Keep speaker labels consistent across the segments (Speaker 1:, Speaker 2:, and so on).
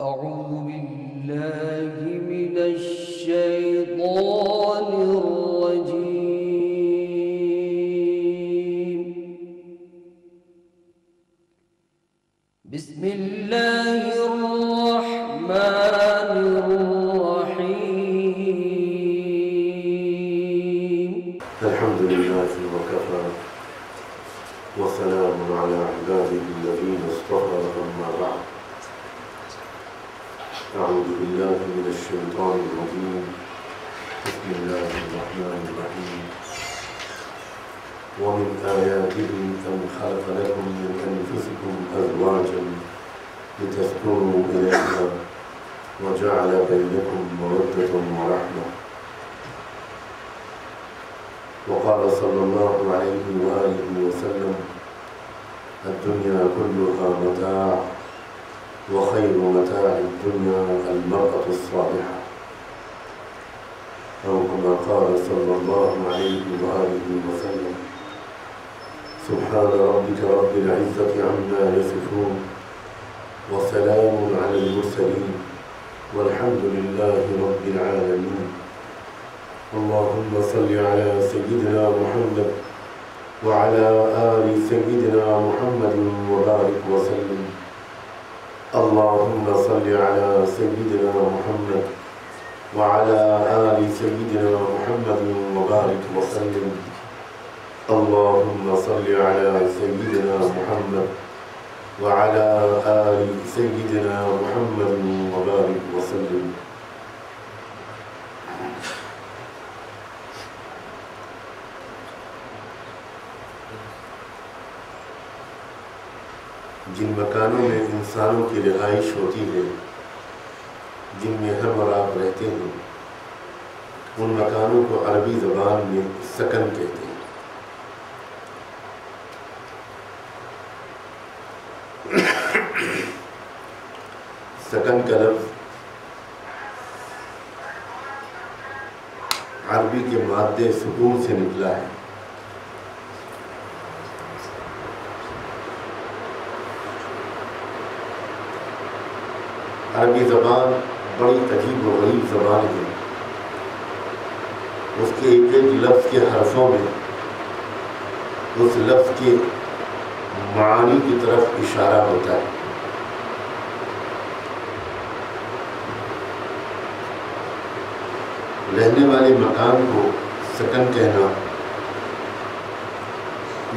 Speaker 1: أعوذ بالله من الشيطان الرجيم. بسم الله الرحمن الرحيم.
Speaker 2: الحمد لله وكفى وسلام على عباده الذين اصطفى أما بعد. أعوذ بالله من الشيطان الرجيم. بسم الله الرحمن الرحيم. ومن آياته أن خلق لكم من أنفسكم أزواجا لتسكنوا إليها وجعل بينكم مودة ورحمة. وقال صلى الله عليه وآله وسلم: الدنيا كلها متاع وخير متاع الدنيا المرأة الصالحة، أو كما قال صلى الله عليه وآله وسلم: سبحان ربك رب العزة عما يصفون وسلام على المرسلين والحمد لله رب العالمين. اللهم صل على سيدنا محمد وعلى آل سيدنا محمد وبارك وسلم. اللهم صل على سيدنا محمد وعلى آل سيدنا محمد وبارك وسلم. اللهم صل على سيدنا محمد وعلى آل سيدنا محمد وبارك وسلم. جن مکانوں میں انسانوں کی رہائش ہوتی ہے، جن میں ہم اور آپ رہتے ہیں، ان مکانوں کو عربی زبان میں سکن کہتے ہیں۔ سکن کا لفظ عربی کے مادے سکون سے نکلا ہے۔ عربی زبان بڑی عجیب و غریب زبان ہے۔ اس کے ایک ایک لفظ کے حرفوں میں اس لفظ کے معانی کی طرف اشارہ ہوتا ہے۔ رہنے والے مکان کو سکن کہنا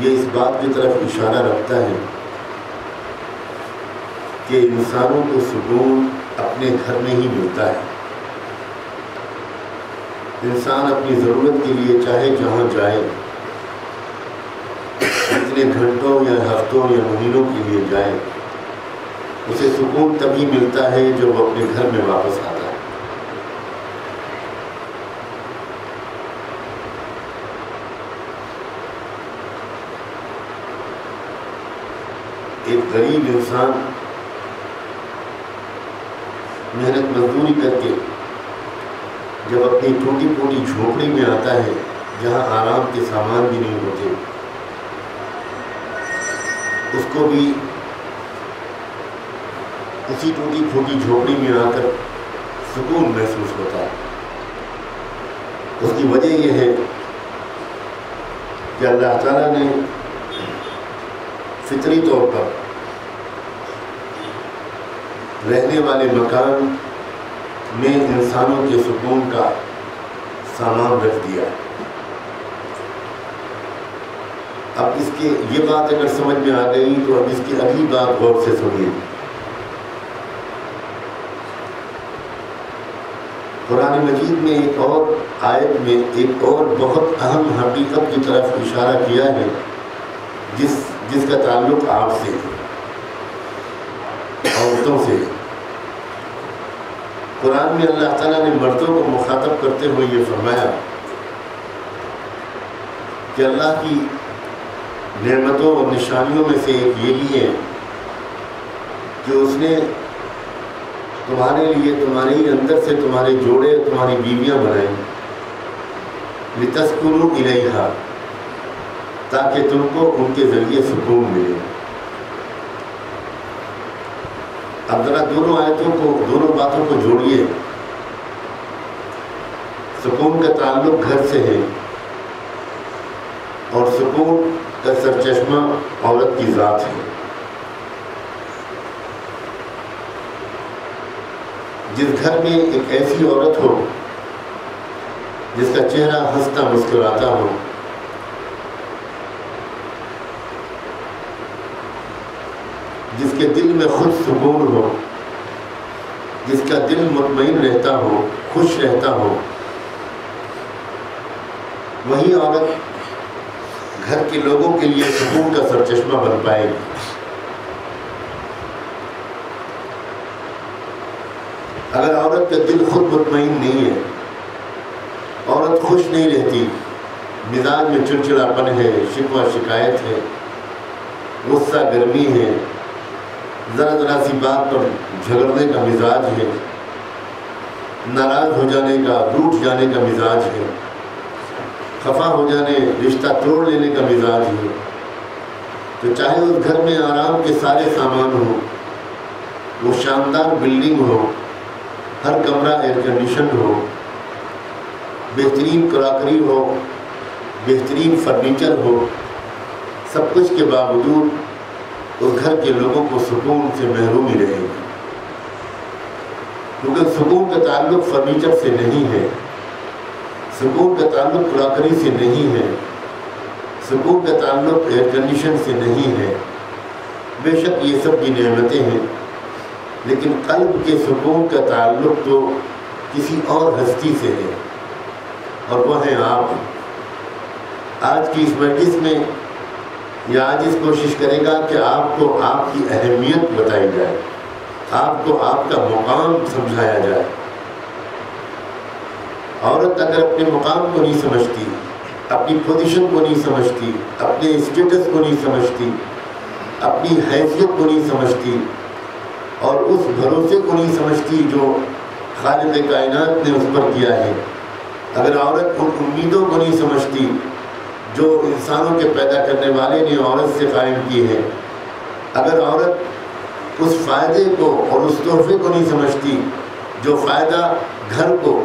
Speaker 2: یہ اس بات کی طرف اشارہ رکھتا ہے کہ انسانوں کو سکون اپنے گھر میں ہی ملتا ہے۔ انسان اپنی ضرورت کے لیے چاہے جہاں جائے، اتنے گھنٹوں یا ہفتوں یا مہینوں کے لیے جائے، اسے سکون تبھی ملتا ہے جب وہ اپنے گھر میں واپس آتا ہے۔ ایک غریب انسان محنت مزدوری کر کے جب اپنی ٹوٹی پھوٹی جھونپڑی میں آتا ہے، جہاں آرام کے سامان بھی نہیں ہوتے، اس کو بھی اسی ٹوٹی پھوٹی جھونپڑی میں آ کر سکون محسوس ہوتا ہے۔ اس کی وجہ یہ ہے کہ اللہ تعالیٰ نے فطری طور پر رہنے والے مکان میں انسانوں کے سکون کا سامان رکھ دیا۔ اب اس کے یہ بات اگر سمجھ میں آ گئی تو اب اس کی اگلی بات غور سے سنیے۔ قرآن مجید میں ایک اور آیت میں ایک اور بہت اہم حقیقت کی طرف اشارہ کیا ہے جس کا تعلق آپ سے، عورتوں سے۔ قرآن میں اللہ تعالیٰ نے مردوں کو مخاطب کرتے ہوئے یہ فرمایا کہ اللہ کی نعمتوں اور نشانیوں میں سے ایک یہ بھی ہے کہ اس نے تمہارے لیے تمہارے ہی اندر سے تمہارے جوڑے، تمہاری بیویاں بنائیں، لِتَسْكُنُوا إِلَيْهَا، تاکہ تم کو ان کے ذریعے سکون ملے۔ اب ذرا دونوں آیتوں کو، دونوں باتوں کو جوڑیے۔ سکون کا تعلق گھر سے ہے، اور سکون کا سرچشمہ عورت کی ذات ہے۔ جس گھر میں ایک ایسی عورت ہو جس کا چہرہ ہنستا مسکراتا ہو، جس کے دل میں خود سکون ہو، جس کا دل مطمئن رہتا ہو، خوش رہتا ہو، وہی عورت گھر کے لوگوں کے لیے سکون کا سرچشمہ بن پائے گی۔ اگر عورت کا دل خود مطمئن نہیں ہے، عورت خوش نہیں رہتی، مزاج میں چڑچڑاپن ہے، شکوہ شکایت ہے، غصہ گرمی ہے، ذرا سی بات پر جھگڑنے کا مزاج ہے، ناراض ہو جانے کا، روٹھ جانے کا مزاج ہے، خفا ہو جانے، رشتہ توڑ لینے کا مزاج ہے، تو چاہے اس گھر میں آرام کے سارے سامان ہوں، وہ شاندار بلڈنگ ہو، ہر کمرہ ایئر کنڈیشن ہو، بہترین کراکری ہو، بہترین فرنیچر ہو، سب کچھ کے باوجود اس گھر کے لوگوں کو سکون سے محرومی رہے گی، کیونکہ سکون کا تعلق فرنیچر سے نہیں ہے، سکون کا تعلق کراکری سے نہیں ہے، سکون کا تعلق ایئر کنڈیشن سے نہیں ہے۔ بے شک یہ سب کی نعمتیں ہیں، لیکن قلب کے سکون کا تعلق تو کسی اور ہستی سے ہے، اور وہ ہیں آپ۔ آج کی اس مجلس میں یا آج اس کوشش کرے گا کہ آپ کو آپ کی اہمیت بتائی جائے، آپ کو آپ کا مقام سمجھایا جائے۔ عورت اگر اپنے مقام کو نہیں سمجھتی، اپنی پوزیشن کو نہیں سمجھتی، اپنے اسٹیٹس کو نہیں سمجھتی، اپنی حیثیت کو نہیں سمجھتی، اور اس بھروسے کو نہیں سمجھتی جو خالق کائنات نے اس پر کیا ہے، اگر عورت ان امیدوں کو نہیں سمجھتی جو انسانوں کے پیدا کرنے والے نے عورت سے قائم کی ہے، اگر عورت اس فائدے کو اور اس تحفے کو نہیں سمجھتی جو فائدہ گھر کو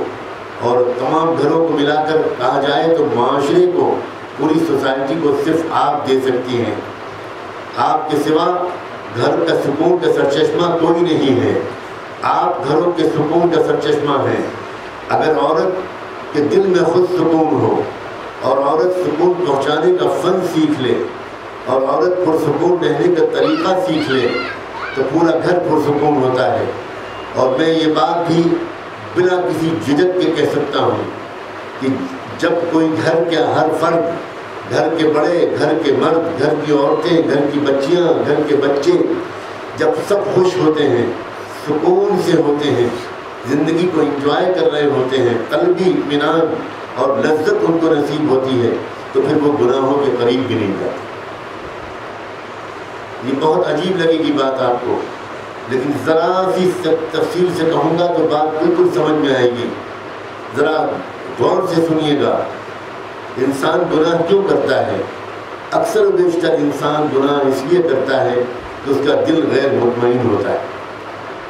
Speaker 2: اور تمام گھروں کو ملا کر کہا جائے تو معاشرے کو، پوری سوسائٹی کو صرف آپ دے سکتی ہیں، آپ کے سوا گھر کا سکون کا سرچشمہ کوئی نہیں ہے، آپ گھروں کے سکون کا سرچشمہ ہیں۔ اگر عورت کے دل میں خود سکون ہو اور عورت سکون پہنچانے کا فن سیکھ لے اور عورت پرسکون رہنے کا طریقہ سیکھ لے تو پورا گھر پرسکون ہوتا ہے۔ اور میں یہ بات بھی بلا کسی جھجک کے کہہ سکتا ہوں کہ جب کوئی گھر کا ہر فرد، گھر کے بڑے، گھر کے مرد، گھر کی عورتیں، گھر کی بچیاں، گھر کے بچے، جب سب خوش ہوتے ہیں، سکون سے ہوتے ہیں، زندگی کو انجوائے کر رہے ہوتے ہیں، قلبی اطمینان اور لذت ان کو نصیب ہوتی ہے، تو پھر وہ گناہوں کے قریب بھی نہیں جاتے۔ یہ بہت عجیب لگے گی بات آپ کو، لیکن ذرا سی تفصیل سے کہوں گا تو بات بالکل سمجھ میں آئے گی۔ ذرا غور سے سنیے گا، انسان گناہ کیوں کرتا ہے؟ اکثر و بیشتر انسان گناہ اس لیے کرتا ہے کہ اس کا دل غیر مطمئن ہوتا ہے،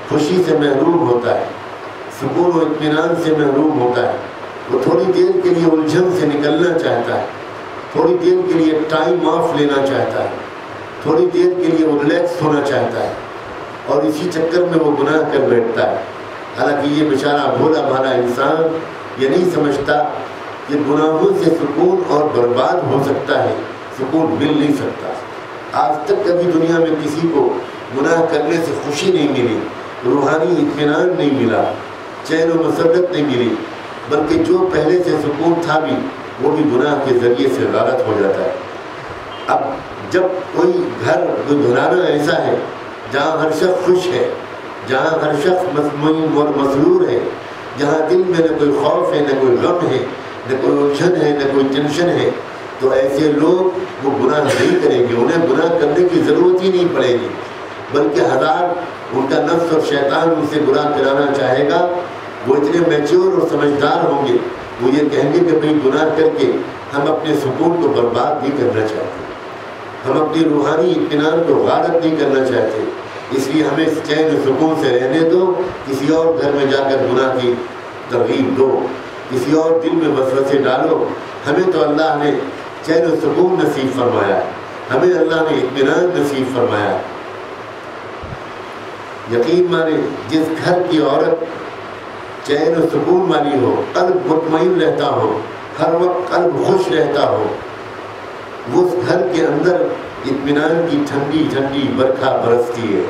Speaker 2: خوشی سے محروم ہوتا ہے، سکون و اطمینان سے محروم ہوتا ہے، وہ تھوڑی دیر کے لیے الجھن سے نکلنا چاہتا ہے، تھوڑی دیر کے لیے ٹائم آف لینا چاہتا ہے، تھوڑی دیر کے لیے وہ ریلیکس ہونا چاہتا ہے، اور اسی چکر میں وہ گناہ کر بیٹھتا ہے۔ حالانکہ یہ بیچارہ بھولا بھالا انسان یہ نہیں سمجھتا کہ گناہوں سے سکون اور برباد ہو سکتا ہے، سکون مل نہیں سکتا۔ آج تک کبھی دنیا میں کسی کو گناہ کرنے سے خوشی نہیں ملی، روحانی اطمینان نہیں ملا، چین و مسرت نہیں ملی، بلکہ جو پہلے سے سکون تھا بھی وہ بھی گناہ کے ذریعے سے غارت ہو جاتا ہے۔ اب جب کوئی گھر، کوئی گھرانہ ایسا ہے جہاں ہر شخص خوش ہے، جہاں ہر شخص مطمئن اور مسرور ہے، جہاں دل میں نہ کوئی خوف ہے، نہ کوئی غم ہے، نہ کوئی الجھن ہے، نہ کوئی ٹینشن ہے، تو ایسے لوگ وہ گناہ نہیں کریں گے، انہیں گناہ کرنے کی ضرورت ہی نہیں پڑے گی، بلکہ ہزار ان کا نفس اور شیطان ان سے گناہ کرانا چاہے گا، وہ اتنے میچور اور سمجھدار ہوں گے، وہ یہ کہیں گے کہ بھئی گناہ کر کے ہم اپنے سکون کو برباد نہیں کرنا چاہتے، ہم اپنی روحانی اطمینان کو غارت نہیں کرنا چاہتے، اس لیے ہمیں چین و سکون سے رہنے دو، کسی اور گھر میں جا کر گناہ کی ترغیب دو، کسی اور دل میں وسوسے ڈالو۔ ہمیں تو اللہ نے چین و سکون نصیب فرمایا ہے، ہمیں اللہ نے اطمینان نصیب فرمایا ہے۔ یقین مانے جس گھر کی عورت چین و سکون والی ہو، قلب مطمئن رہتا ہو، ہر وقت قلب خوش رہتا ہو، اس گھر کے اندر اطمینان کی ٹھنڈی ٹھنڈی برکھا برستی ہے،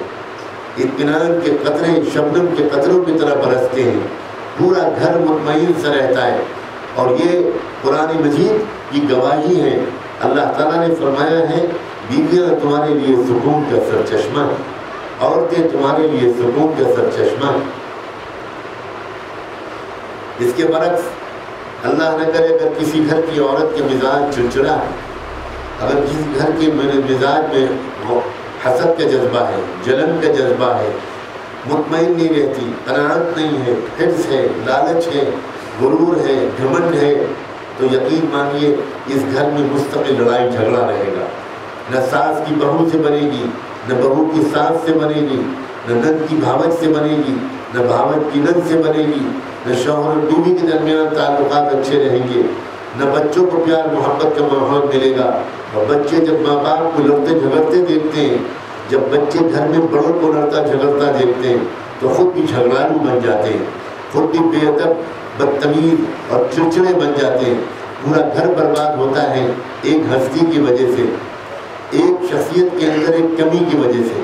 Speaker 2: اطمینان کے قطرے شبنم کے قطروں کی طرح برستے ہیں، پورا گھر مطمئن سا رہتا ہے۔ اور یہ قرآن مجید کی گواہی ہے۔ اللہ تعالیٰ نے فرمایا ہے بیویاں تمہارے لیے سکون کا سرچشمہ ہے، عورتیں تمہارے لیے سکون کا سرچشمہ ہے۔ اس کے برعکس اللہ نہ کرے اگر کسی گھر کی عورت کے مزاج چڑچڑا ہے، اگر کسی گھر کے مزاج میں حسد کا جذبہ ہے، جلن کا جذبہ ہے، مطمئن نہیں رہتی، قناعت نہیں ہے، حرص ہے، لالچ ہے، غرور ہے، گھمنڈ ہے، تو یقین مانیے اس گھر میں مستقل لڑائی جھگڑا رہے گا۔ نہ ساس کی بہو سے بنے گی، نہ بہو کی ساس سے بنے گی، نہ نند کی بھاوج سے بنے گی، نہ بھاوج کی نند سے بنے گی، نہ شوہر اور بیوی کے درمیان تعلقات اچھے رہیں گے، نہ بچوں کو پیار محبت کا ماحول ملے گا۔ اور بچے جب ماں باپ کو لڑتے جھگڑتے دیکھتے ہیں، جب بچے گھر میں بڑوں کو لڑتا جھگڑتا دیکھتے ہیں تو خود بھی جھگڑالو بن جاتے ہیں، خود بھی بے ادب، بدتمیز اور چڑچڑے بن جاتے ہیں۔ پورا گھر برباد ہوتا ہے ایک ہستی کی وجہ سے، ایک شخصیت کے اندر ایک کمی کی وجہ سے۔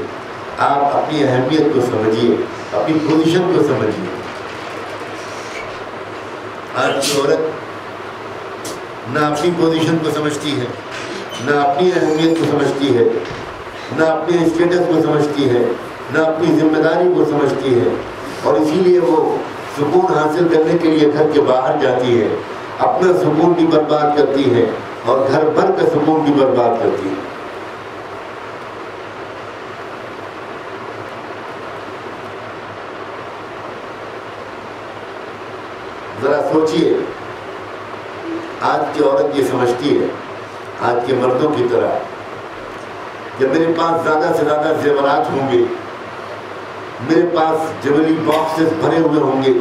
Speaker 2: آپ اپنی اہمیت کو سمجھیے، اپنی پوزیشن کو سمجھیے۔ آج کی عورت نہ اپنی پوزیشن کو سمجھتی ہے، نہ اپنی اہمیت کو سمجھتی ہے، نہ اپنے اسٹیٹس کو سمجھتی ہے، نہ اپنی ذمہ داری کو سمجھتی ہے، اور اسی لیے وہ سکون حاصل کرنے کے لیے گھر کے باہر جاتی ہے، اپنا سکون بھی برباد کرتی ہے اور گھر بھر کا سکون بھی برباد کرتی ہے۔ ذرا سوچئے، آج کی عورت یہ سمجھتی ہے آج کے مردوں کی طرح کہ میرے پاس زیادہ سے زیادہ زیورات ہوں گے، میرے پاس جویلری باکسز بھرے ہوئے ہوں گے،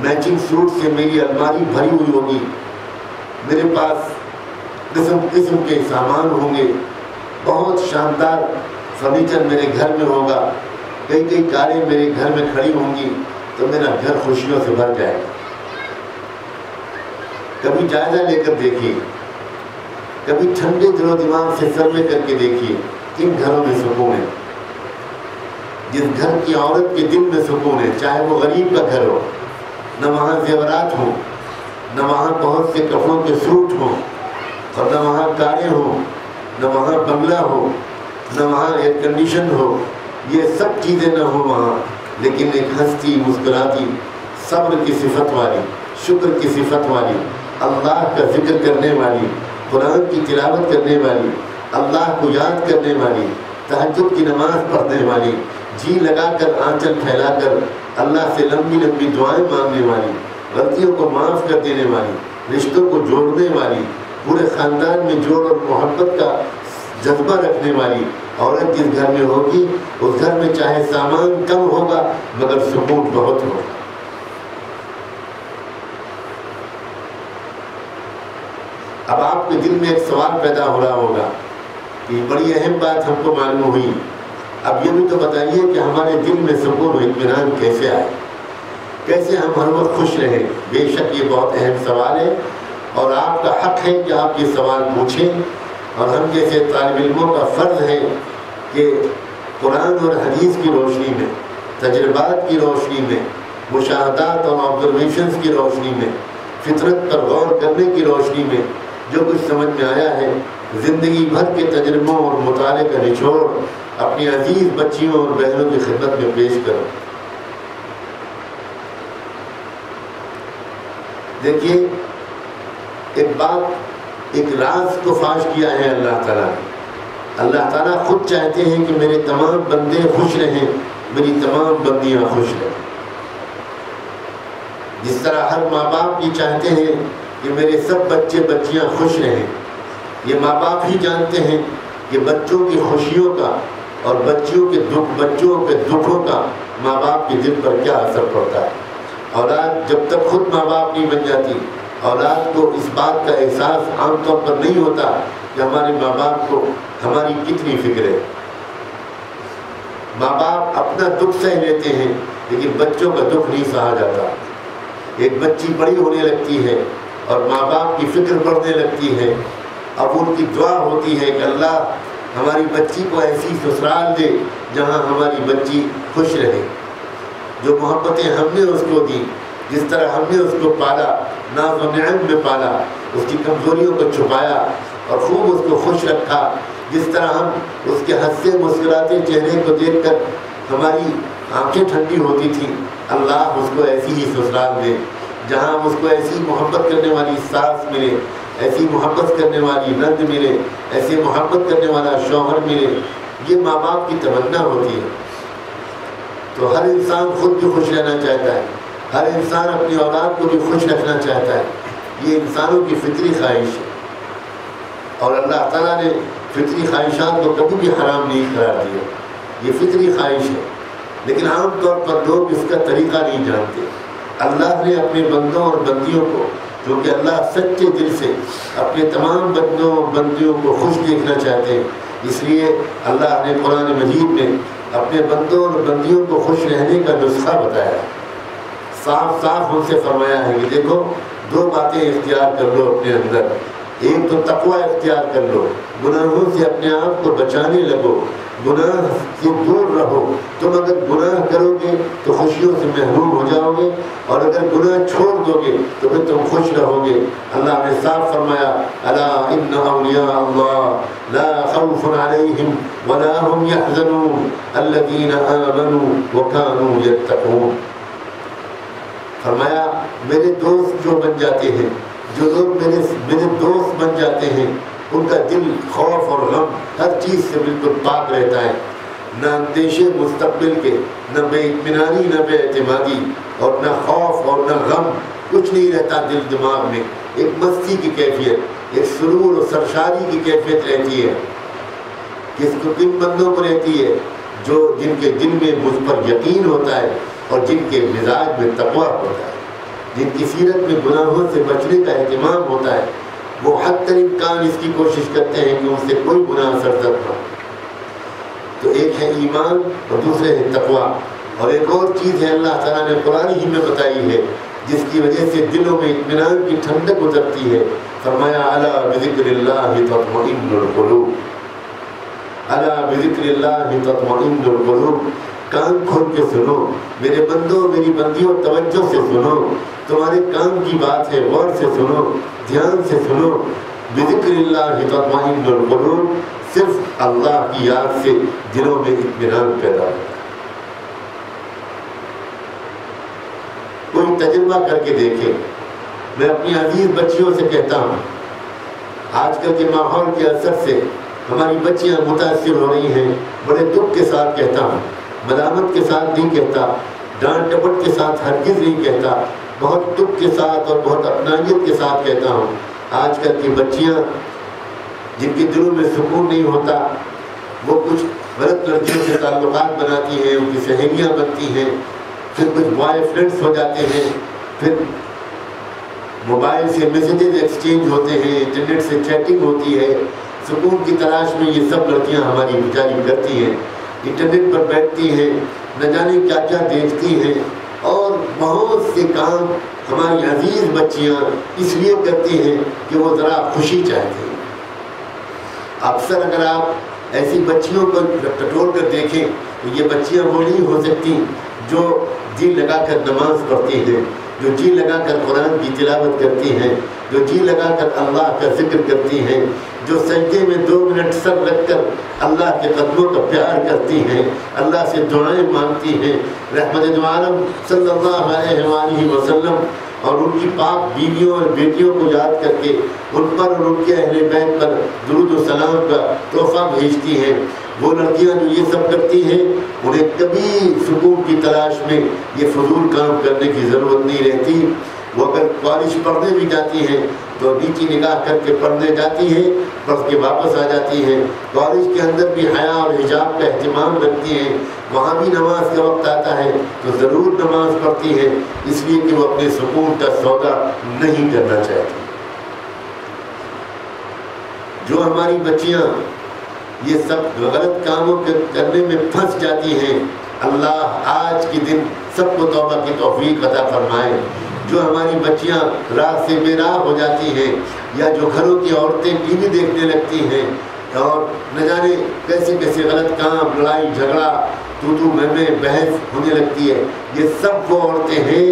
Speaker 2: میچنگ سوٹ سے میری الماری بھری ہوئی ہوگی، میرے پاس قسم قسم کے سامان ہوں گے، بہت شاندار فرنیچر میرے گھر میں ہوگا، کئی کئی کاریں میرے گھر میں کھڑی ہوں گی، تو میرا گھر خوشیوں سے بھر جائے گا۔ کبھی جائزہ لے کر دیکھیے، کبھی ٹھنڈے دل و دماغ سے سروے کر کے دیکھیے کن گھروں میں سکون ہے۔ جس گھر کی عورت کے دل میں سکون ہے، چاہے وہ غریب کا گھر ہو، نہ وہاں زیورات ہوں، نہ وہاں بہت سے کپڑوں کے سوٹ ہوں، اور نہ وہاں کاریں ہوں، نہ وہاں بنگلہ ہو، نہ وہاں ایئر کنڈیشن ہو، یہ سب چیزیں نہ ہوں وہاں، لیکن ایک ہنستی مسکراتی صبر کی صفت والی، شکر کی صفت والی، اللہ کا ذکر کرنے والی، قرآن کی تلاوت کرنے والی، اللہ کو یاد کرنے والی، تہجد کی نماز پڑھنے والی، جی لگا کر آنچل پھیلا کر اللہ سے لمبی لمبی دعائیں مانگنے والی، غلطیوں کو معاف کر دینے والی، رشتوں کو جوڑنے والی، پورے خاندان میں جوڑ اور محبت کا جذبہ رکھنے والی عورت جس گھر میں ہوگی، اس گھر میں چاہے سامان کم ہوگا مگر سکون بہت ہوگا۔ اب آپ کے دل میں ایک سوال پیدا ہو رہا ہوگا کہ بڑی اہم بات ہم کو معلوم ہوئی، اب یہ بھی تو بتائیے کہ ہمارے دل میں سکون و اطمینان کیسے آئے، کیسے ہم ہر وقت خوش رہیں۔ بے شک یہ بہت اہم سوال ہے اور آپ کا حق ہے کہ آپ یہ سوال پوچھیں، اور ہم جیسے طالب علموں کا فرض ہے کہ قرآن اور حدیث کی روشنی میں، تجربات کی روشنی میں، مشاہدات اور آبزرویشنز کی روشنی میں، فطرت پر غور کرنے کی روشنی میں جو کچھ سمجھ میں آیا ہے، زندگی بھر کے تجربوں اور مطالعے کا نچوڑ اپنی عزیز بچیوں اور بہنوں کی خدمت میں پیش کرو۔ دیکھیے، ایک بات، ایک راز کو فاش کیا ہے اللہ تعالیٰ نے۔ اللہ تعالیٰ خود چاہتے ہیں کہ میرے تمام بندے خوش رہیں، میری تمام بندیاں خوش رہیں۔ جس طرح ہر ماں باپ یہ چاہتے ہیں کہ میرے سب بچے بچیاں خوش رہیں، یہ ماں باپ ہی جانتے ہیں کہ بچوں کی خوشیوں کا اور بچوں کے دکھوں کا ماں باپ کے دل پر کیا اثر پڑتا ہے۔ اولاد جب تک خود ماں باپ نہیں بن جاتی، اولاد کو اس بات کا احساس عام طور پر نہیں ہوتا کہ ہمارے ماں باپ کو ہماری کتنی فکر ہے۔ ماں باپ اپنا دکھ سہ لیتے ہیں لیکن بچوں کا دکھ نہیں سہا جاتا۔ ایک بچی بڑی ہونے لگتی ہے اور ماں باپ کی فکر بڑھنے لگتی ہے، اب ان کی دعا ہوتی ہے کہ اللہ ہماری بچی کو ایسی سسرال دے جہاں ہماری بچی خوش رہے۔ جو محبتیں ہم نے اس کو دی، جس طرح ہم نے اس کو پالا، ناز و نعم میں پالا، اس کی کمزوریوں کو چھپایا اور خوب اس کو خوش رکھا، جس طرح ہم اس کے ہنستے مسکراتے چہرے کو دیکھ کر ہماری آنکھیں ٹھنڈی ہوتی تھیں، اللہ اس کو ایسی ہی سسرال دے جہاں اس کو ایسی محبت کرنے والی ساس ملے، ایسی محبت کرنے والی نند ملے، ایسے محبت کرنے والا شوہر ملے۔ یہ ماں باپ کی تمنا ہوتی ہے۔ تو ہر انسان خود بھی خوش رہنا چاہتا ہے، ہر انسان اپنی اولاد کو بھی خوش رکھنا چاہتا ہے، یہ انسانوں کی فطری خواہش ہے، اور اللہ تعالیٰ نے فطری خواہشات کو کبھی بھی حرام نہیں قرار دیا، یہ فطری خواہش ہے۔ لیکن عام طور پر لوگ اس کا طریقہ نہیں جانتے۔ اللہ نے اپنے بندوں اور بندیوں کو، کیونکہ اللہ سچے دل سے اپنے تمام بندوں اور بندیوں کو خوش دیکھنا چاہتے ہیں، اس لیے اللہ نے قرآن مجید میں اپنے بندوں اور بندیوں کو خوش رہنے کا نسخہ بتایا، صاف صاف ان سے فرمایا ہے کہ دیکھو 2 باتیں اختیار کر لو اپنے اندر، ایک تو تقوی اختیار کر لو، گناہوں سے اپنے آپ کو بچانے لگو، گناہ سے دور رہو۔ تم اگر گناہ کرو گے تو خوشیوں سے محروم ہو جاؤ گے، اور اگر گناہ چھوڑ دو گے تو پھر تم خوش رہو گے۔ اللہ نے صاف فرمایا الا ان اولیاء اللہ لا خوف علیہم ولا هم يحزنون الذین آمنوا وكانوا يتقون۔ فرمایا میرے دوست جو بن جاتے ہیں، جو لوگ میرے دوست بن جاتے ہیں، ان کا دل خوف اور غم ہر چیز سے بالکل پاک رہتا ہے، نہ اندیشے مستقبل کے، نہ بے اطمینانی، نہ بے اعتمادی، اور نہ خوف اور نہ غم، کچھ نہیں رہتا دل دماغ میں۔ ایک مستی کی کیفیت، ایک سرور اور سرشاری کی کیفیت رہتی ہے۔ کن بندوں کو رہتی ہے؟ جن کے دل میں مجھ پر یقین ہوتا ہے اور جن کے مزاج میں تقویٰ ہوتا ہے، جن کی سیرت میں گناہوں سے بچنے کا اہتمام ہوتا ہے، وہ حد تر امکان اس کی کوشش کرتے ہیں کہ ان سے کوئی گناہ سرزد نہ ہو۔ تو ایک ہے ایمان اور دوسرے ہے تقویٰ، اور ایک اور چیز ہے اللہ تعالیٰ نے قرآن ہی میں بتائی ہے جس کی وجہ سے دلوں میں اطمینان کی ٹھنڈک اترتی ہے۔ فرمایا الا بذکر اللہ تطمئن القلوب، الا بذکر اللہ تطمئن القلوب۔ کان کھول کے سنو میرے بندوں، میری بندیوں، توجہ سے سنو، تمہارے کام کی بات ہے، غور سے سنو، دھیان سے سنو۔ بذکر اللہ تطمئن القلوب، صرف اللہ کی یاد سے دلوں میں اطمینان پیدا ہوتا ہے۔ کوئی تجربہ کر کے دیکھے۔ میں اپنی عزیز بچیوں سے کہتا ہوں، آج کل کے ماحول کے اثر سے ہماری بچیاں متاثر ہو رہی ہیں، بڑے دکھ کے ساتھ کہتا ہوں، ملامت کے ساتھ نہیں کہتا، ڈانٹ ڈپٹ کے ساتھ ہرگز نہیں کہتا، بہت دکھ کے ساتھ اور بہت اپنائیت کے ساتھ کہتا ہوں، آج کل کی بچیاں جن کے دلوں میں سکون نہیں ہوتا، وہ کچھ غلط لڑکیوں سے تعلقات بناتی ہیں، ان کی سہیلیاں بنتی ہیں، پھر کچھ بوائے فرینڈس ہو جاتے ہیں، پھر موبائل سے میسیجز ایکسچینج ہوتے ہیں، انٹرنیٹ سے چیٹنگ ہوتی ہے، سکون کی تلاش میں یہ سب لڑکیاں ہماری بیچاری کرتی ہیں، انٹرنیٹ پر بیٹھتی ہیں، نہ جانے کیا کیا دیکھتی ہیں، اور بہت سے کام ہماری عزیز بچیاں اس لیے کرتی ہیں کہ وہ ذرا خوشی چاہتی ہیں۔ اکثر اگر آپ ایسی بچیوں کو ٹٹول کر دیکھیں تو یہ بچیاں وہ نہیں ہو سکتی جو جی لگا کر نماز پڑھتی ہیں، جو جی لگا کر قرآن کی تلاوت کرتی ہیں، جو جی لگا کر اللہ کا ذکر کرتی ہیں، جو سجدے میں 2 منٹ سر رکھ کر اللہ کے قدموں کا پیار کرتی ہیں، اللہ سے دعائیں مانگتی ہیں، رحمت دو عالم صلی اللہ علیہ وآلہ وسلم اور ان کی پاک بیویوں اور بیٹیوں کو یاد کر کے ان پر اور ان کے اہل بیت پر درود و سلام کا تحفہ بھیجتی ہیں۔ وہ لڑکیاں جو یہ سب کرتی ہیں انہیں کبھی سکون کی تلاش میں یہ فضول کام کرنے کی ضرورت نہیں رہتی۔ وہ اگر کالج پڑھنے بھی جاتی ہیں تو نیچی نگاہ کر کے پڑھنے جاتی ہے، پڑھ کے واپس آ جاتی ہے۔ کالج کے اندر بھی حیا اور حجاب کا اہتمام رکھتی ہیں، وہاں بھی نماز کا وقت آتا ہے تو ضرور نماز پڑھتی ہے، اس لیے کہ وہ اپنے سکون کا سودا نہیں کرنا چاہتی۔ جو ہماری بچیاں یہ سب غلط کاموں کرنے میں پھنس جاتی ہیں، اللہ آج کے دن سب کو توبہ کی توفیق عطا فرمائے۔ جو ہماری بچیاں راہ سے بے راہ ہو جاتی ہیں، یا جو گھروں کی عورتیں ٹی وی دیکھنے لگتی ہیں اور نہ جانے کیسے کیسے غلط کام، لڑائی جھگڑا، تو میں بحث ہونے لگتی ہے، یہ سب وہ عورتیں ہیں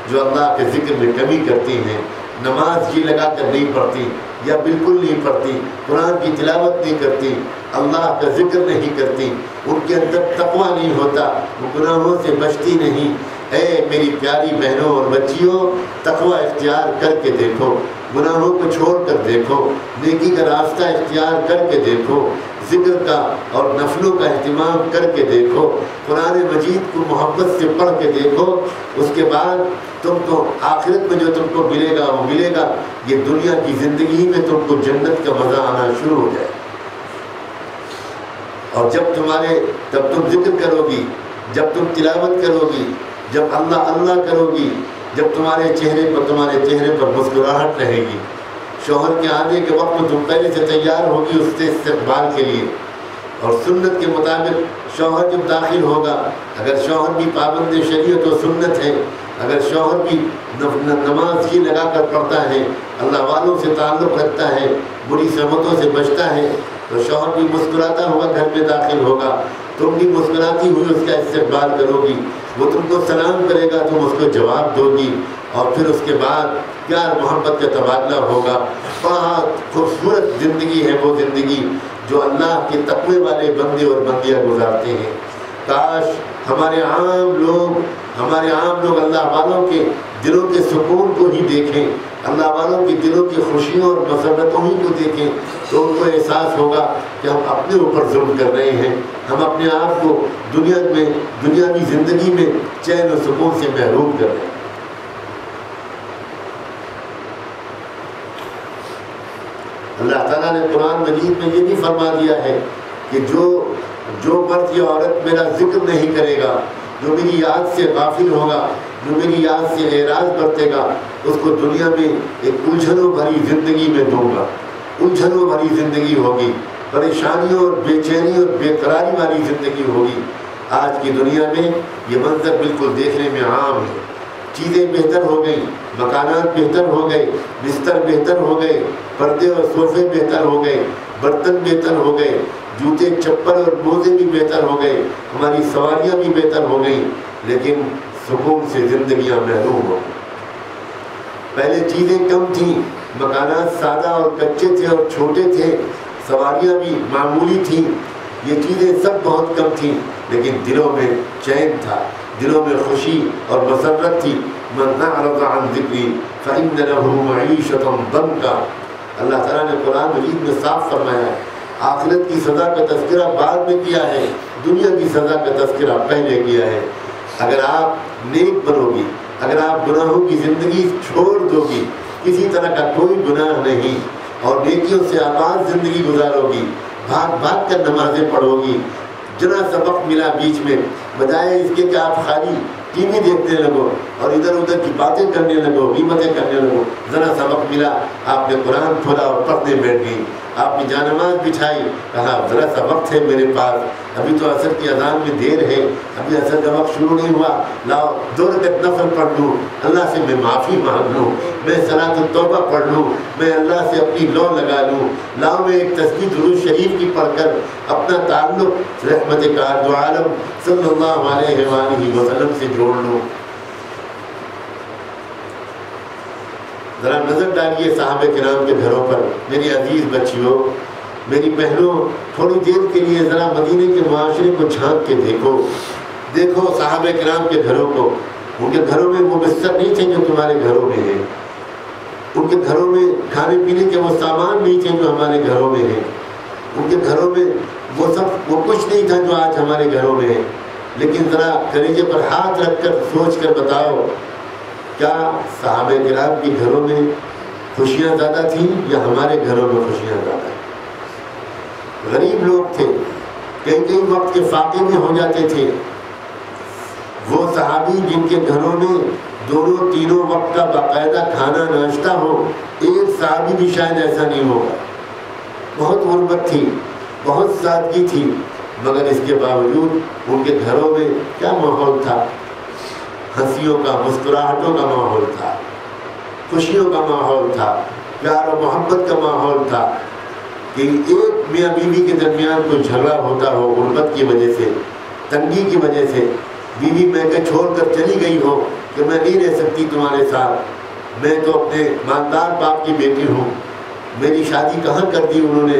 Speaker 2: جو اللہ کے ذکر میں کمی کرتی ہیں، نماز جی لگا کر نہیں پڑھتی یا بالکل نہیں پڑھتی، قرآن کی تلاوت نہیں کرتی، اللہ کا ذکر نہیں کرتی، ان کے اندر تقویٰ نہیں ہوتا، وہ گناہوں سے بچتی نہیں۔ اے میری پیاری بہنوں اور بچیوں، تقویٰ اختیار کر کے دیکھو، گناہوں کو چھوڑ کر دیکھو، نیکی کا راستہ اختیار کر کے دیکھو، ذکر کا اور نفلوں کا اہتمام کر کے دیکھو، قرآن مجید کو محبت سے پڑھ کے دیکھو، اس کے بعد تم کو آخرت میں جو تم کو ملے گا وہ ملے گا، یہ دنیا کی زندگی میں تم کو جنت کا مزہ آنا شروع ہو جائے۔ اور جب تم ذکر کرو گی، جب تم تلاوت کرو گی، جب اللہ اللہ کرو گی، جب تمہارے چہرے پر مسکراہٹ رہے گی، شوہر کے آنے کے وقت میں تم پہلے سے تیار ہوگی اس کے استقبال کے لیے، اور سنت کے مطابق شوہر جب داخل ہوگا، اگر شوہر بھی پابند شریعت و سنت ہے، اگر شوہر بھی نماز ہی لگا کر پڑھتا ہے، اللہ والوں سے تعلق رکھتا ہے، بری سمتوں سے بچتا ہے، تو شوہر بھی مسکراتا ہوا گھر میں داخل ہوگا، تم بھی مسکراتی ہوئی اس کا استقبال کرو گی، وہ تم کو سلام کرے گا، تم اس کو جواب دو گی، اور پھر اس کے بعد پیار محبت کا تبادلہ ہوگا۔ بہت خوبصورت زندگی ہے وہ زندگی جو اللہ کے تقوی والے بندے اور بندیاں گزارتے ہیں۔ کاش ہمارے عام لوگ اللہ والوں کے دلوں کے سکون کو ہی دیکھیں، اللہ والوں کے دلوں کی خوشیوں اور مسرتوں ہی کو دیکھیں، تو ان کو احساس ہوگا کہ ہم اپنے اوپر ظلم کر رہے ہیں، ہم اپنے آپ کو دنیاوی زندگی میں چین و سکون سے محروم کر رہے ہیں۔ اللہ تعالیٰ نے قرآن مجید میں یہ بھی فرما دیا ہے کہ جو مرد یا عورت میرا ذکر نہیں کرے گا، جو میری یاد سے غافل ہوگا، جو میری یاد سے اعراض برتے گا، اس کو دنیا میں ایک الجھنوں بھری زندگی میں دوں گا۔ الجھنوں بھری زندگی ہوگی، پریشانیوں اور بے چینی اور بے قراری والی زندگی ہوگی۔ آج کی دنیا میں یہ منظر بالکل دیکھنے میں عام ہے۔ چیزیں بہتر ہو گئیں، مکانات بہتر ہو گئے، بستر بہتر ہو گئے، پردے اور صوفے بہتر ہو گئے، برتن بہتر ہو گئے، جوتے چپل اور موزے بھی بہتر ہو گئے، ہماری سواریاں بھی بہتر ہو گئیں، لیکن سکون سے زندگیاں محروم ہو گئیں۔ پہلے چیزیں کم تھیں، مکانات سادہ اور کچے تھے اور چھوٹے تھے، سواریاں بھی معمولی تھیں، یہ چیزیں سب بہت کم تھیں، لیکن دلوں میں چین تھا، دلوں میں خوشی اور مسرت تھی۔ من اعرض عن ذکری فإن له معیشۃ ضنکا، اللہ تعالیٰ نے قرآن مجید میں صاف فرمایا ہے، آخرت کی سزا کا تذکرہ بعد میں کیا ہے، دنیا کی سزا کا تذکرہ پہلے کیا ہے۔ اگر آپ نیک بنو گی، اگر آپ گناہوں کی زندگی چھوڑ دو گی، کسی طرح کا کوئی گناہ نہیں، اور نیکیوں سے آباد زندگی گزارو گی، بھاگ بھاگ کر نمازیں پڑھو گی، جنا سبق ملا بیچ میں، بجائے اس کے کہ آپ خالی ٹی وی دیکھنے لگو اور ادھر ادھر کی باتیں کرنے لگو، غیبتیں کرنے لگو، ذرا سبق ملا، آپ نے قرآن کھولا اور پڑھنے بیٹھ گئی، آپ نے جانماز بچھائی، کہا ذرا سا وقت ہے میرے پاس، ابھی تو عصر کی اذان میں دیر ہے، ابھی عصر کا وقت شروع نہیں ہوا، لاؤ 2 رکعت نفل پڑھ لوں، اللہ سے میں معافی مانگ لوں، میں صلاۃ التوبہ پڑھ لوں، میں اللہ سے اپنی لو لگا لوں، لاؤ میں ایک تسبیح درود شریف کی پڑھ کر اپنا تعلق رحمت کار دو عالم صلی اللہ علیہ وآلہ وسلم سے جوڑ لوں۔ ذرا نظر ڈالیے صحابہ کرام کے گھروں پر، میری عزیز بچیوں، میری بہنوں، تھوڑی دیر کے لیے ذرا مدینے کے معاشرے کو جھانک کے دیکھو صحابہ کرام کے گھروں کو۔ ان کے گھروں میں وہ بستر نہیں تھے جو تمہارے گھروں میں ہیں، ان کے گھروں میں کھانے پینے کے وہ سامان نہیں تھے جو ہمارے گھروں میں ہیں، ان کے گھروں میں وہ کچھ نہیں تھا جو آج ہمارے گھروں میں ہے۔ لیکن ذرا کلیجے پر ہاتھ رکھ کر سوچ کر بتاؤ، کیا صحابہ کرام کے گھروں میں خوشیاں زیادہ تھیں یا ہمارے گھروں میں خوشیاں زیادہ ہیں؟ غریب لوگ تھے، کئی کئی وقت کے فاقے میں ہو جاتے تھے۔ وہ صحابی جن کے گھروں میں دونوں تینوں وقت کا باقاعدہ کھانا ناشتہ ہو، ایک صحابی بھی شاید ایسا نہیں ہوگا۔ بہت غربت تھی، بہت سادگی تھی، مگر اس کے باوجود ان کے گھروں میں کیا ماحول تھا؟ ہنسیوں کا، مسکراہٹوں کا ماحول تھا، خوشیوں کا ماحول تھا، پیار و محبت کا ماحول تھا۔ کہ ایک میاں بیوی کے درمیان کوئی جھگڑا ہوتا ہو غربت کی وجہ سے، تنگی کی وجہ سے، بیوی میں کہ چھوڑ کر چلی گئی ہو کہ میں نہیں رہ سکتی تمہارے ساتھ، میں تو اپنے مالدار باپ کی بیٹی ہوں، میری شادی کہاں کر دی انہوں نے،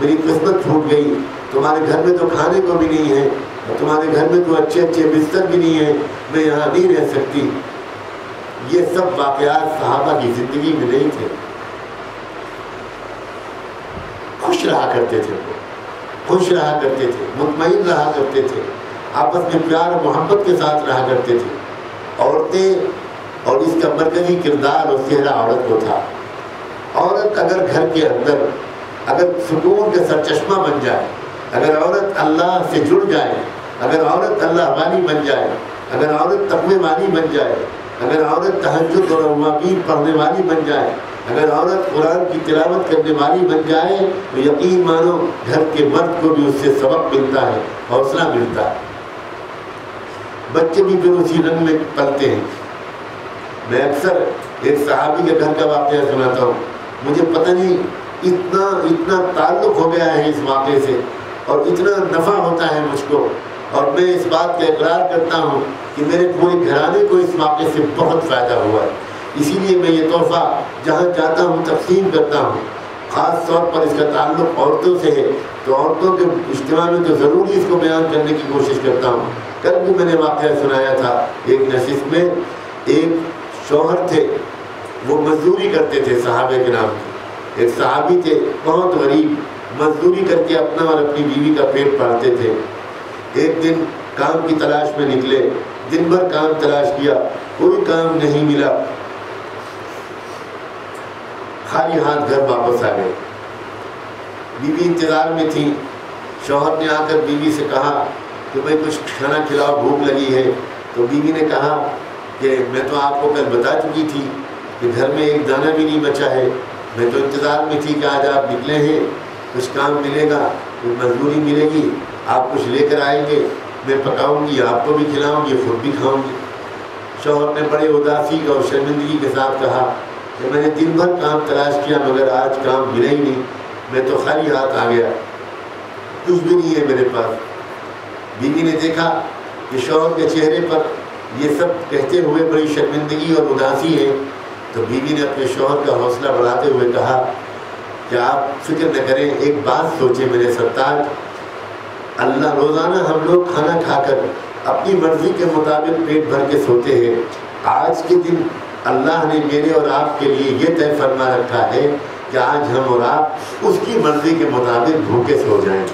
Speaker 2: میری قسمت پھوٹ گئی، تمہارے گھر میں تو کھانے کو بھی نہیں ہے، اور تمہارے گھر میں تو اچھے اچھے بستر بھی نہیں ہیں، میں یہاں نہیں رہ سکتی۔ یہ سب واقعات صحابہ کی زندگی میں نہیں تھے۔ خوش رہا کرتے تھے، خوش رہا کرتے تھے، مطمئن رہا کرتے تھے، آپس میں پیار و محبت کے ساتھ رہا کرتے تھے۔ عورتیں، اور اس کا مرکزی کردار اور چہرہ عورت کو تھا۔ عورت اگر گھر کے اندر اگر سکون کا سرچشمہ بن جائے، اگر عورت اللہ سے جڑ جائے، اگر عورت اللہ والی بن جائے، اگر عورت تقوی والی بن جائے، اگر عورت تہجد اور اوابین پڑھنے والی بن جائے، اگر عورت قرآن کی تلاوت کرنے والی بن جائے، تو یقین مانو گھر کے مرد کو بھی اس سے سبق ملتا ہے، حوصلہ ملتا ہے۔ بچے بھی پھر اسی رنگ میں پلتے ہیں۔ میں اکثر ایک صحابی کے گھر کا واقعہ سناتا ہوں، مجھے پتہ نہیں اتنا تعلق ہو گیا ہے اس واقعے سے، اور اتنا نفع ہوتا ہے مجھ کو، اور میں اس بات کا اقرار کرتا ہوں کہ میرے پورے گھرانے کو اس واقعے سے بہت فائدہ ہوا ہے۔ اسی لیے میں یہ تحفہ جہاں جاتا ہوں تقسیم کرتا ہوں۔ خاص طور پر اس کا تعلق عورتوں سے ہے، تو عورتوں کے اجتماع میں تو ضروری اس کو بیان کرنے کی کوشش کرتا ہوں۔ کل بھی میں نے واقعہ سنایا تھا، ایک نشست میں ایک شوہر تھے، وہ مزدوری کرتے تھے صحابہ کے نام کی۔ ایک صحابی تھے بہت غریب، مزدوری کر کے اپنا اور اپنی بیوی کا پیٹ پالتے تھے۔ ایک دن کام کی تلاش میں نکلے، دن بھر کام تلاش کیا، کوئی کام نہیں ملا، خالی ہاتھ گھر واپس آ گئے۔ بیوی انتظار میں تھی۔ شوہر نے آ کر بیوی سے کہا کہ بھائی کچھ کھانا کھلاؤ، بھوک لگی ہے۔ تو بیوی نے کہا کہ میں تو آپ کو کل بتا چکی تھی کہ گھر میں ایک دانہ بھی نہیں بچا ہے، میں تو انتظار میں تھی کہ آج آپ نکلے ہیں، کچھ کام ملے گا، کچھ مزدوری ملے گی، آپ کچھ لے کر آئیں گے، میں پکاؤں گی، آپ کو بھی کھلاؤں گی، خود بھی کھاؤں گی۔ شوہر نے بڑے اداسی اور شرمندگی کے ساتھ کہا کہ میں نے دن بھر کام تلاش کیا مگر آج کام ملا ہی نہیں، میں تو خالی ہاتھ آ گیا، کچھ بھی نہیں ہے میرے پاس۔ بیوی نے دیکھا کہ شوہر کے چہرے پر یہ سب کہتے ہوئے بڑی شرمندگی اور اداسی ہے، تو بیوی نے اپنے شوہر کا حوصلہ بڑھاتے ہوئے کہا کہ آپ فکر نہ کریں، ایک بات سوچیں میرے سرتاج، اللہ روزانہ ہم لوگ کھانا کھا کر اپنی مرضی کے مطابق پیٹ بھر کے سوتے ہیں، آج کے دن اللہ نے میرے اور آپ کے لیے یہ طے فرما رکھا ہے کہ آج ہم اور آپ اس کی مرضی کے مطابق بھوکے سو جائیں۔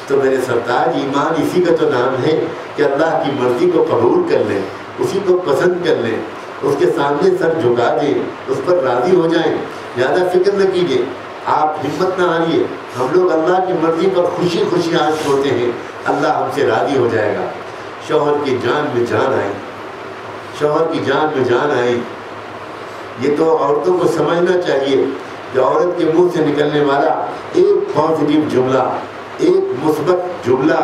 Speaker 2: تو میرے سرتاج، ایمان اسی کا تو نام ہے کہ اللہ کی مرضی کو قبول کر لیں، اسی کو پسند کر لیں، اس کے سامنے سر جھکا دیں، اس پر راضی ہو جائیں، زیادہ فکر نہ کیجیے، آپ ہمت نہ ہاریے، ہم لوگ اللہ کی مرضی پر خوشی خوشی آج سوتے ہیں، اللہ ہم سے راضی ہو جائے گا۔ شوہر کی جان میں جان آئی، شوہر کی جان میں جان آئی۔ یہ تو عورتوں کو سمجھنا چاہیے کہ عورت کے منہ سے نکلنے والا ایک پازیٹیو جملہ، ایک مثبت جملہ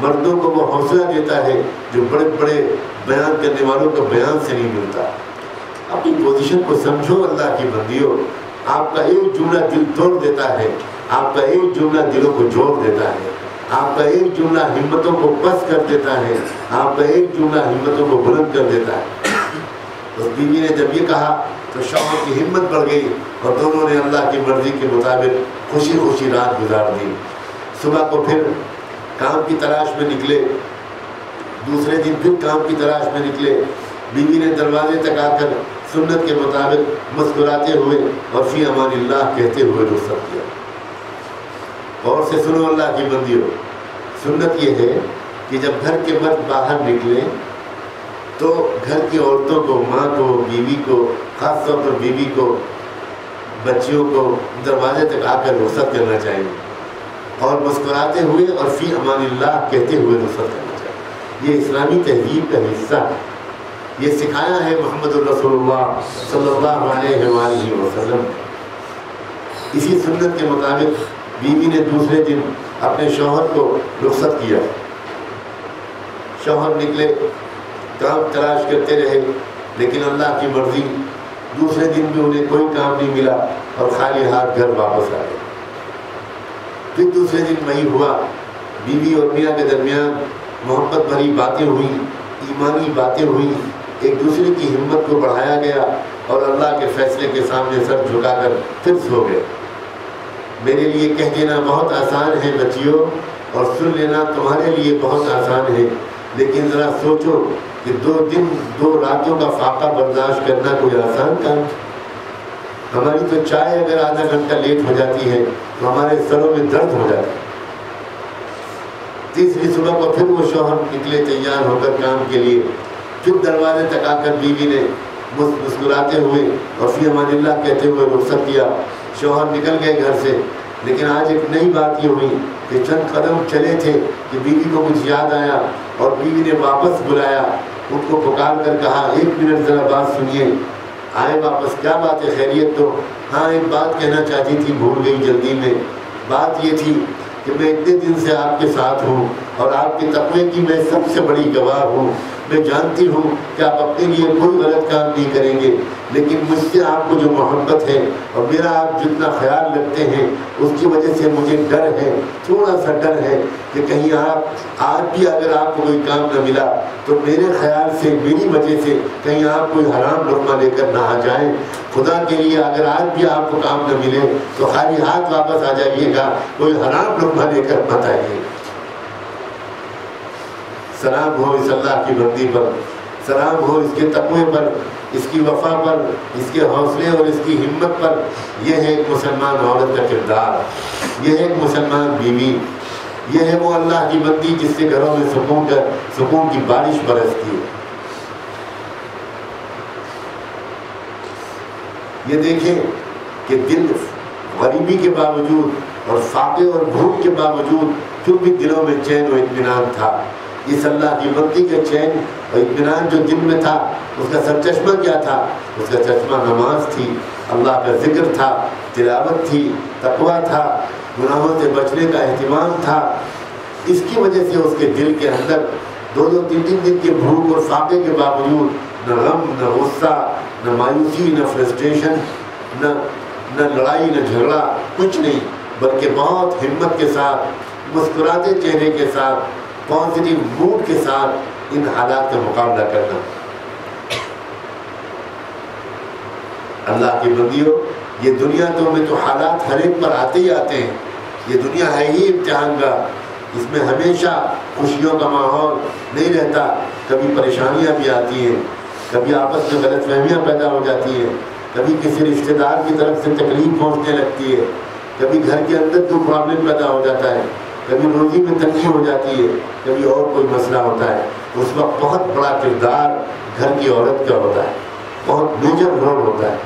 Speaker 2: مردوں کو وہ حوصلہ دیتا ہے جو بڑے بڑے بیان کرنے والوں کو بیان سے نہیں ملتا۔ اپنی پوزیشن کو سمجھو اللہ کی بندیوں، آپ کا ایک جملہ دل توڑ دیتا ہے، آپ کا ایک جملہ دلوں کو جوڑ دیتا ہے، آپ کا ایک جملہ ہمتوں کو پست کر دیتا ہے، آپ کا ایک جملہ ہمتوں کو بلند کر دیتا ہے۔ اس بیوی نے جب یہ کہا تو شوہر کی ہمت بڑھ گئی اور دونوں نے اللہ کی مرضی کے مطابق خوشی خوشی رات گزار دی۔ صبح کو پھر کام کی تلاش میں نکلے، دوسرے دن پھر کام کی تلاش میں نکلے۔ بیوی نے دروازے تک آ کر سنت کے مطابق مسکراتے ہوئے اور فی امان اللہ کہتے ہوئے رخصت کیا۔ اور سے سنو اللہ کی بندیوں، سنت یہ ہے کہ جب گھر کے مرد باہر نکلیں تو گھر کی عورتوں کو، ماں کو، بیوی کو، خاص طور پر بیوی کو بچیوں کو دروازے تک آ کر رخصت کرنا چاہیے اور مسکراتے ہوئے اور فی امان اللہ کہتے ہوئے رخصت کرنا چاہیے۔ یہ اسلامی تہذیب کا حصہ ہے، یہ سکھایا ہے محمد الرسول اللہ صلی اللہ علیہ وآلہ وسلم۔ اسی سنت کے مطابق بیوی نے دوسرے دن اپنے شوہر کو رخصت کیا۔ شوہر نکلے، کام تلاش کرتے رہے، لیکن اللہ کی مرضی دوسرے دن بھی انہیں کوئی کام نہیں ملا اور خالی ہاتھ گھر واپس آ گئے۔ پھر دوسرے دن وہی ہوا، بیوی اور میاں کے درمیان محبت بھری باتیں ہوئیں، ایمانی باتیں ہوئیں، ایک دوسرے کی ہمت کو بڑھایا گیا اور اللہ کے فیصلے کے سامنے سر جھکا کر پھر سو گئے۔ میرے لیے کہہ دینا بہت آسان ہے بچیوں، اور سن لینا تمہارے لیے بہت آسان ہے، لیکن ذرا سوچو کہ 2 دن 2 راتوں کا فاقہ برداشت کرنا کوئی آسان کام؟ ہماری تو چائے اگر آدھا گھنٹہ لیٹ ہو جاتی ہے تو ہمارے سروں میں درد ہو جاتا ہے۔ تیسری صبح کو پھر وہ شوہر نکلے تیار ہو کر کام کے لیے، پھر دروازے تک آ کر بیوی نے مسکراتے ہوئے اور فی امان اللہ کہتے ہوئے رخصت کیا۔ شوہر نکل گئے گھر سے، لیکن آج ایک نئی بات یہ ہوئی کہ چند قدم چلے تھے کہ بیوی کو کچھ یاد آیا اور بیوی نے واپس بلایا، ان کو پکار کر کہا 1 منٹ ذرا بات سنیے۔ آئے واپس، کیا بات ہے، خیریت تو؟ ہاں ایک بات کہنا چاہتی تھی، بھول گئی جلدی میں۔ بات یہ تھی کہ میں اتنے دن سے آپ کے ساتھ ہوں اور آپ کے تقوی کی میں سب سے بڑی گواہ ہوں۔ میں جانتی ہوں کہ آپ اپنے لیے کوئی غلط کام نہیں کریں گے، لیکن مجھ سے آپ کو جو محبت ہے اور میرا آپ جتنا خیال رکھتے ہیں اس کی وجہ سے مجھے ڈر ہے، تھوڑا سا ڈر ہے کہ کہیں آپ آج بھی اگر آپ کو کوئی کام نہ ملا تو میرے خیال سے، میری وجہ سے کہیں آپ کوئی حرام لقمہ لے کر نہ آ جائیں۔ خدا کے لیے اگر آج بھی آپ کو کام نہ ملے تو خالی ہاتھ واپس آ جائیے گا، کوئی حرام لقمہ لے کر مت آئیے۔ سلام ہو اس اللہ کی بندی پر، سلام ہو اس کے تقوی پر، اس کی وفا پر، اس کے حوصلے اور اس کی ہمت پر۔ یہ ہے ایک مسلمان عورت کا کردار، یہ ہے ایک مسلمان بیوی، یہ ہے وہ اللہ کی بندی جس سے گھروں میں سکون کی بارش برستی ہے۔ یہ دیکھیں کہ دل غریبی کے باوجود اور فاقے اور بھوک کے باوجود پھر بھی دلوں میں چین و اطمینان تھا۔ اس اللہ کی بندی کا چین اور اطمینان جو دل میں تھا، اس کا سرچشمہ کیا تھا؟ اس کا چشمہ نماز تھی، اللہ کا ذکر تھا، تلاوت تھی، تقویٰ تھا، گناہوں سے بچنے کا اہتمام تھا۔ اس کی وجہ سے اس کے دل کے اندر 2-2 3-3 دن کے بھوک اور فاقے کے باوجود نہ غم، نہ غصہ، نہ مایوسی، نہ فرسٹریشن، نہ لڑائی، نہ جھگڑا، کچھ نہیں، بلکہ بہت ہمت کے ساتھ، مسکراتے چہرے کے ساتھ، پازیٹیو موڈ کے ساتھ ان حالات کا مقابلہ کرنا۔ اللہ کی بندیوں، یہ دنیا میں تو حالات ہر ایک پر آتے ہی آتے ہیں۔ یہ دنیا ہے ہی امتحان کا، اس میں ہمیشہ خوشیوں کا ماحول نہیں رہتا، کبھی پریشانیاں بھی آتی ہیں، کبھی آپس میں غلط فہمیاں پیدا ہو جاتی ہیں، کبھی کسی رشتہ دار کی طرف سے تکلیف پہنچنے لگتی ہے، کبھی گھر کے اندر کوئی پرابلم پیدا ہو جاتا ہے، کبھی روزی میں تنگی ہو جاتی ہے، کبھی اور کوئی مسئلہ ہوتا ہے۔ اس وقت بہت بڑا کردار گھر کی عورت کا ہوتا ہے، بہت میجر رول ہوتا ہے۔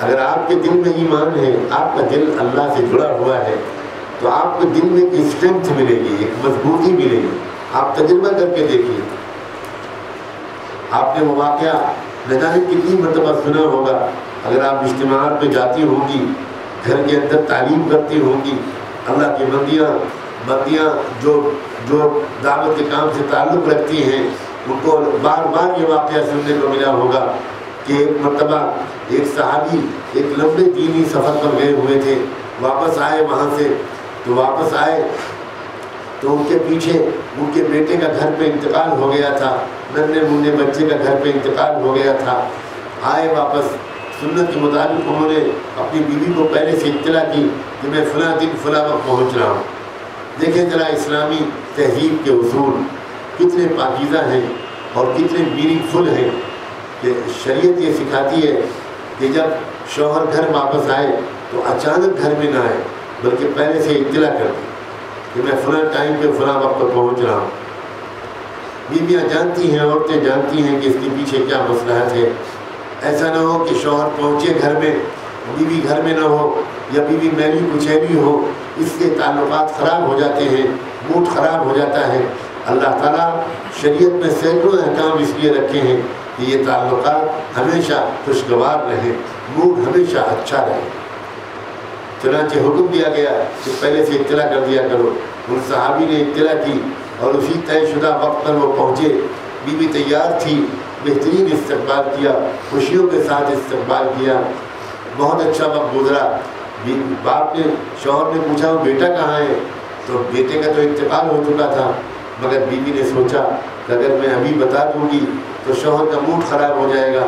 Speaker 2: اگر آپ کے دل میں ایمان ہے، آپ کا دل اللہ سے جڑا ہوا ہے، تو آپ کو دل میں ایک اسٹرینتھ ملے گی، ایک مضبوطی ملے گی۔ آپ تجربہ کر کے دیکھیے، آپ نے وہ واقعہ نہ جانے کتنی مرتبہ سنا ہوگا۔ اگر آپ اجتماعات پہ جاتی ہوں گی، گھر کے اندر تعلیم کرتی ہوں گی، اللہ کی بندیاں جو دعوت کے کام سے تعلق رکھتی ہیں، ان کو بار بار یہ واقعہ سننے کو ملا ہوگا کہ ایک مرتبہ ایک صحابی ایک لمبے دینی سفر پر گئے ہوئے تھے، واپس آئے وہاں سے، تو ان کے پیچھے ان کے بیٹے کا گھر پہ انتقال ہو گیا تھا، ننھے منھے بچے کا گھر پہ انتقال ہو گیا تھا۔ آئے واپس، سنت کے مطابق انہوں نے اپنی بیوی کو پہلے سے اطلاع کی کہ میں فلاں دن فلاں وقت پہنچ رہا ہوں۔ دیکھیں ذرا اسلامی تہذیب کے اصول کتنے پاکیزہ ہیں اور کتنے میننگ فل ہیں، کہ شریعت یہ سکھاتی ہے کہ جب شوہر گھر واپس آئے تو اچانک گھر میں نہ آئے، بلکہ پہلے سے اطلاع کر دی کہ میں فلاں ٹائم پہ فلاں وقت پر پہنچ رہا ہوں۔ بیویاں جانتی ہیں، عورتیں جانتی ہیں کہ اس کے پیچھے کیا مصلحت ہے۔ ایسا نہ ہو کہ شوہر پہنچے گھر میں، بیوی گھر میں نہ ہو یا بیوی میلی کچیلی ہو، اس سے تعلقات خراب ہو جاتے ہیں، موڈ خراب ہو جاتا ہے۔ اللہ تعالیٰ شریعت میں سینکڑوں احکام اس لیے رکھے ہیں کہ یہ تعلقات ہمیشہ خوشگوار رہیں، موڈ ہمیشہ اچھا رہے۔ چنانچہ حکم دیا گیا کہ پہلے سے اطلاع کر دیا کرو۔ ان صحابی نے اطلاع کی اور اسی طے شدہ وقت پر وہ پہنچے۔ بیوی تیار تھی، بہترین استقبال کیا، خوشیوں کے ساتھ استقبال کیا، بہت اچھا وقت گزرا۔ باپ نے، شوہر نے پوچھا وہ بیٹا کہاں ہے؟ تو بیٹے کا تو انتقال ہو چکا تھا، مگر بیوی نے سوچا کہ اگر میں ابھی بتا دوں گی تو شوہر کا موڈ خراب ہو جائے گا۔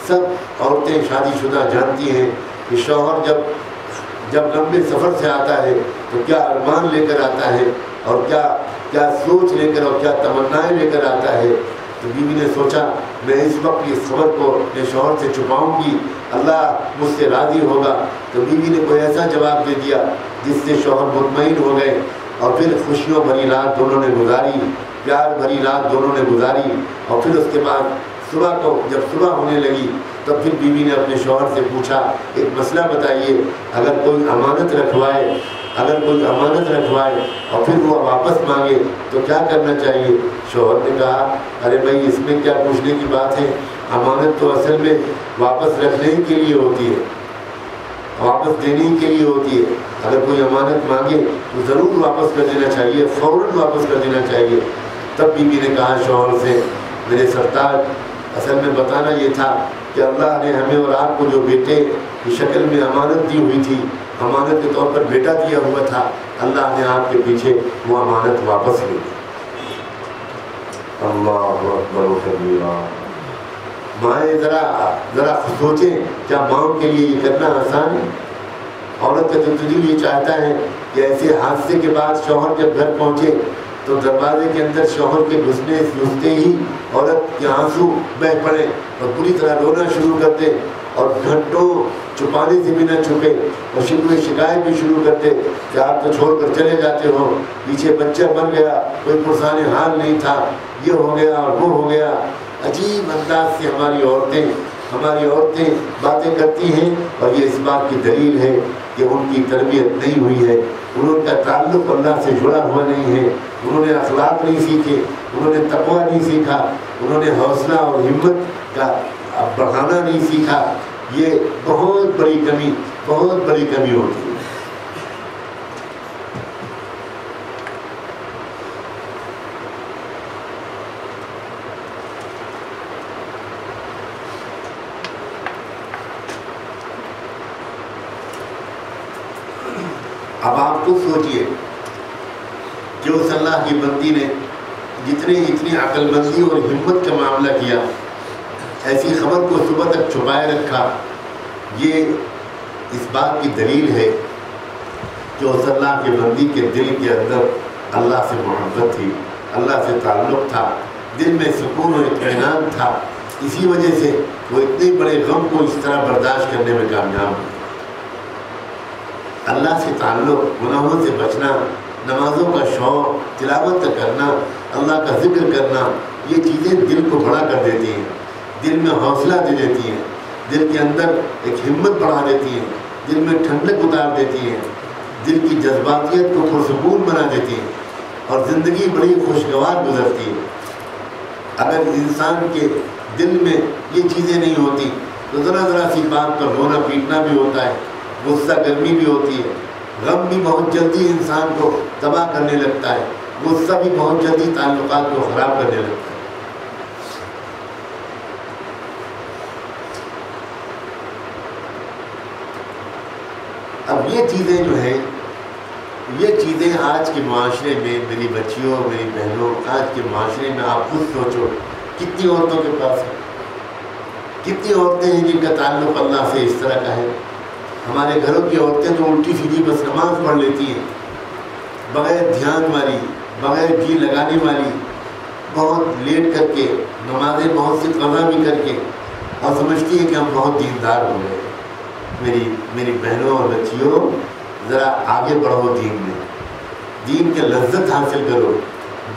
Speaker 2: سب عورتیں شادی شدہ جانتی ہیں کہ شوہر جب لمبے سفر سے آتا ہے تو کیا ارمان لے کر آتا ہے اور کیا سوچ لے کر اور کیا تمنائیں لے کر آتا ہے۔ تو بیوی نے سوچا میں اس وقت اس خبر کو اپنے شوہر سے چھپاؤں گی، اللہ مجھ سے راضی ہوگا۔ تو بیوی نے کوئی ایسا جواب دے دیا جس سے شوہر مطمئن ہو گئے، اور پھر خوشیوں بھری رات دونوں نے گزاری، پیار بھری رات دونوں نے گزاری۔ اور پھر اس کے بعد جب صبح ہونے لگی تو پھر بیوی نے اپنے شوہر سے پوچھا ایک مسئلہ بتائیے، اگر کوئی امانت رکھوائے اور پھر وہ واپس مانگے تو کیا کرنا چاہیے؟ شوہر نے کہا ارے بھائی اس میں کیا پوچھنے کی بات ہے، امانت تو اصل میں واپس رکھنے کے لیے ہوتی ہے، واپس دینے کے لیے ہوتی ہے۔ اگر کوئی امانت مانگے تو ضرور واپس کر دینا چاہیے، فوراً واپس کر دینا چاہیے۔ تب بیوی نے کہا شوہر سے میرے سرتاج، اصل میں بتانا یہ تھا کہ اللہ نے ہمیں اور آپ کو جو بیٹے کی شکل میں امانت دی ہوئی تھی، امانت کے طور پر بیٹا دیا ہوا تھا، اللہ نے آپ کے پیچھے وہ امانت واپس لی۔ اللہ اکبر و کبیرہ۔ مائیں ذرا سوچیں، کیا ماؤں کے لیے یہ کرنا آسان ہے؟ عورت کا دل یہ چاہتا ہے کہ ایسے حادثے کے بعد شوہر جب گھر پہنچے تو دروازے کے اندر شوہر کے گھستے ہی عورت کے آنسو بہہ پڑے اور پوری طرح رونا شروع کر دے، اور گھنٹوں چھپانے سے بھی نہ چھپے اور شکوے شکایت بھی شروع کر دے کہ آپ تو چھوڑ کر چلے جاتے ہو، پیچھے بچہ بن گیا، کوئی پرسان حال نہیں تھا، یہ ہو گیا اور وہ ہو گیا۔ عجیب انداز سے ہماری عورتیں باتیں کرتی ہیں، اور یہ اس بات کی دلیل ہے کہ ان کی تربیت نہیں ہوئی ہے، انہوں کا تعلق اللہ سے جڑا ہوا نہیں ہے، انہوں نے اخلاق نہیں سیکھے، انہوں نے تقویٰ نہیں سیکھا، انہوں نے حوصلہ اور ہمت کا بڑھانا نہیں سیکھا۔ یہ بہت بڑی کمی ہوتی ہے۔ اب آپ خود سوچئے کہ اس اللہ کی بندی نے اتنی عقل مندی اور ہمت کا معاملہ کیا، ایسی خبر کو صبح تک چھپائے رکھا، یہ اس بات کی دلیل ہے کہ اس اللہ کی بندی کے دل کے اندر اللہ سے محبت تھی، اللہ سے تعلق تھا، دل میں سکون و اطمینان تھا۔ اسی وجہ سے وہ اتنے بڑے غم کو اس طرح برداشت کرنے میں کامیاب ہوئی۔ اللہ سے تعلق، گناہوں سے بچنا، نمازوں کا شوق، تلاوت کرنا، اللہ کا ذکر کرنا، یہ چیزیں دل کو بڑا کر دیتی ہیں، دل میں حوصلہ دے دیتی ہیں، دل کے اندر ایک ہمت بڑھا دیتی ہیں، دل میں ٹھنڈک اتار دیتی ہیں، دل کی جذباتیت کو پرسکون بنا دیتی ہیں، اور زندگی بڑی خوشگوار گزرتی ہے۔ اگر انسان کے دل میں یہ چیزیں نہیں ہوتی تو ذرا سی بات پر رونا پیٹنا بھی ہوتا ہے، غصہ گرمی بھی ہوتی ہے، غم بھی بہت جلدی انسان کو تباہ کرنے لگتا ہے، غصہ بھی بہت جلدی تعلقات کو خراب کرنے لگتا ہے۔ اب یہ چیزیں جو ہیں، یہ چیزیں آج کے معاشرے میں، میری بچیوں، میری بہنوں، آج کے معاشرے میں آپ خود سوچو کتنی عورتوں کے پاس ہے، کتنی عورتیں ہیں جن کا تعلق اللہ سے اس طرح کا ہے۔ ہمارے گھروں کی عورتیں تو الٹی سیدھی بس نماز پڑھ لیتی ہیں، بغیر دھیان والی، بغیر جی لگانے والی، بہت لیٹ کر کے نمازیں بہت سی قضا بھی کر کے، اور سمجھتی ہیں کہ ہم بہت دیندار ہو گئے۔ میری بہنوں اور بچیوں، ذرا آگے بڑھو دین میں، دین کے لذت حاصل کرو،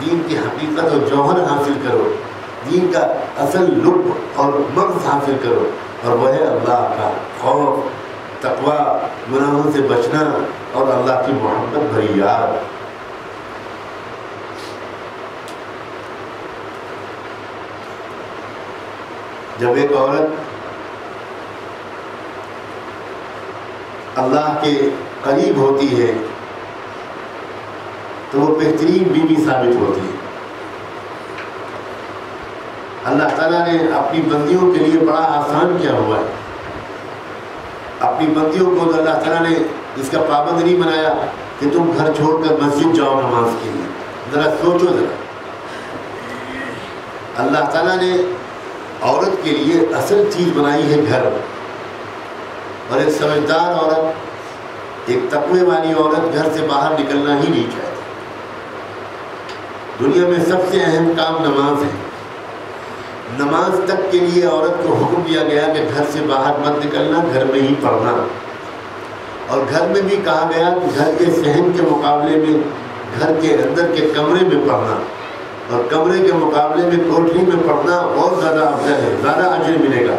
Speaker 2: دین کی حقیقت اور جوہر حاصل کرو، دین کا اصل لطف اور مغز حاصل کرو، اور وہ ہے اللہ کا خوف، تقوی، گناہوں سے بچنا اور اللہ کی محبت بھری یاد۔ جب ایک عورت اللہ کے قریب ہوتی ہے تو وہ بہترین بیوی ثابت ہوتی ہے۔ اللہ تعالیٰ نے اپنی بندیوں کے لیے بڑا آسان کیا ہوا ہے۔ اپنی بندیوں کو اللہ تعالیٰ نے اس کا پابند نہیں بنایا کہ تم گھر چھوڑ کر مسجد جاؤ نماز کے لیے۔ ذرا سوچو ذرا، اللہ تعالیٰ نے عورت کے لیے اصل چیز بنائی ہے گھر، اور ایک سمجھدار عورت، ایک تقوی والی عورت گھر سے باہر نکلنا ہی نہیں چاہتی۔ دنیا میں سب سے اہم کام نماز ہے۔ نماز تک کے لیے عورت کو حکم دیا گیا کہ گھر سے باہر مت نکلنا، گھر میں ہی پڑھنا، اور گھر میں بھی کہا گیا کہ گھر کے صحن کے مقابلے میں گھر کے اندر کے کمرے میں پڑھنا، اور کمرے کے مقابلے میں کوٹھری میں پڑھنا اور زیادہ افضل ہے، زیادہ اجر ملے گا۔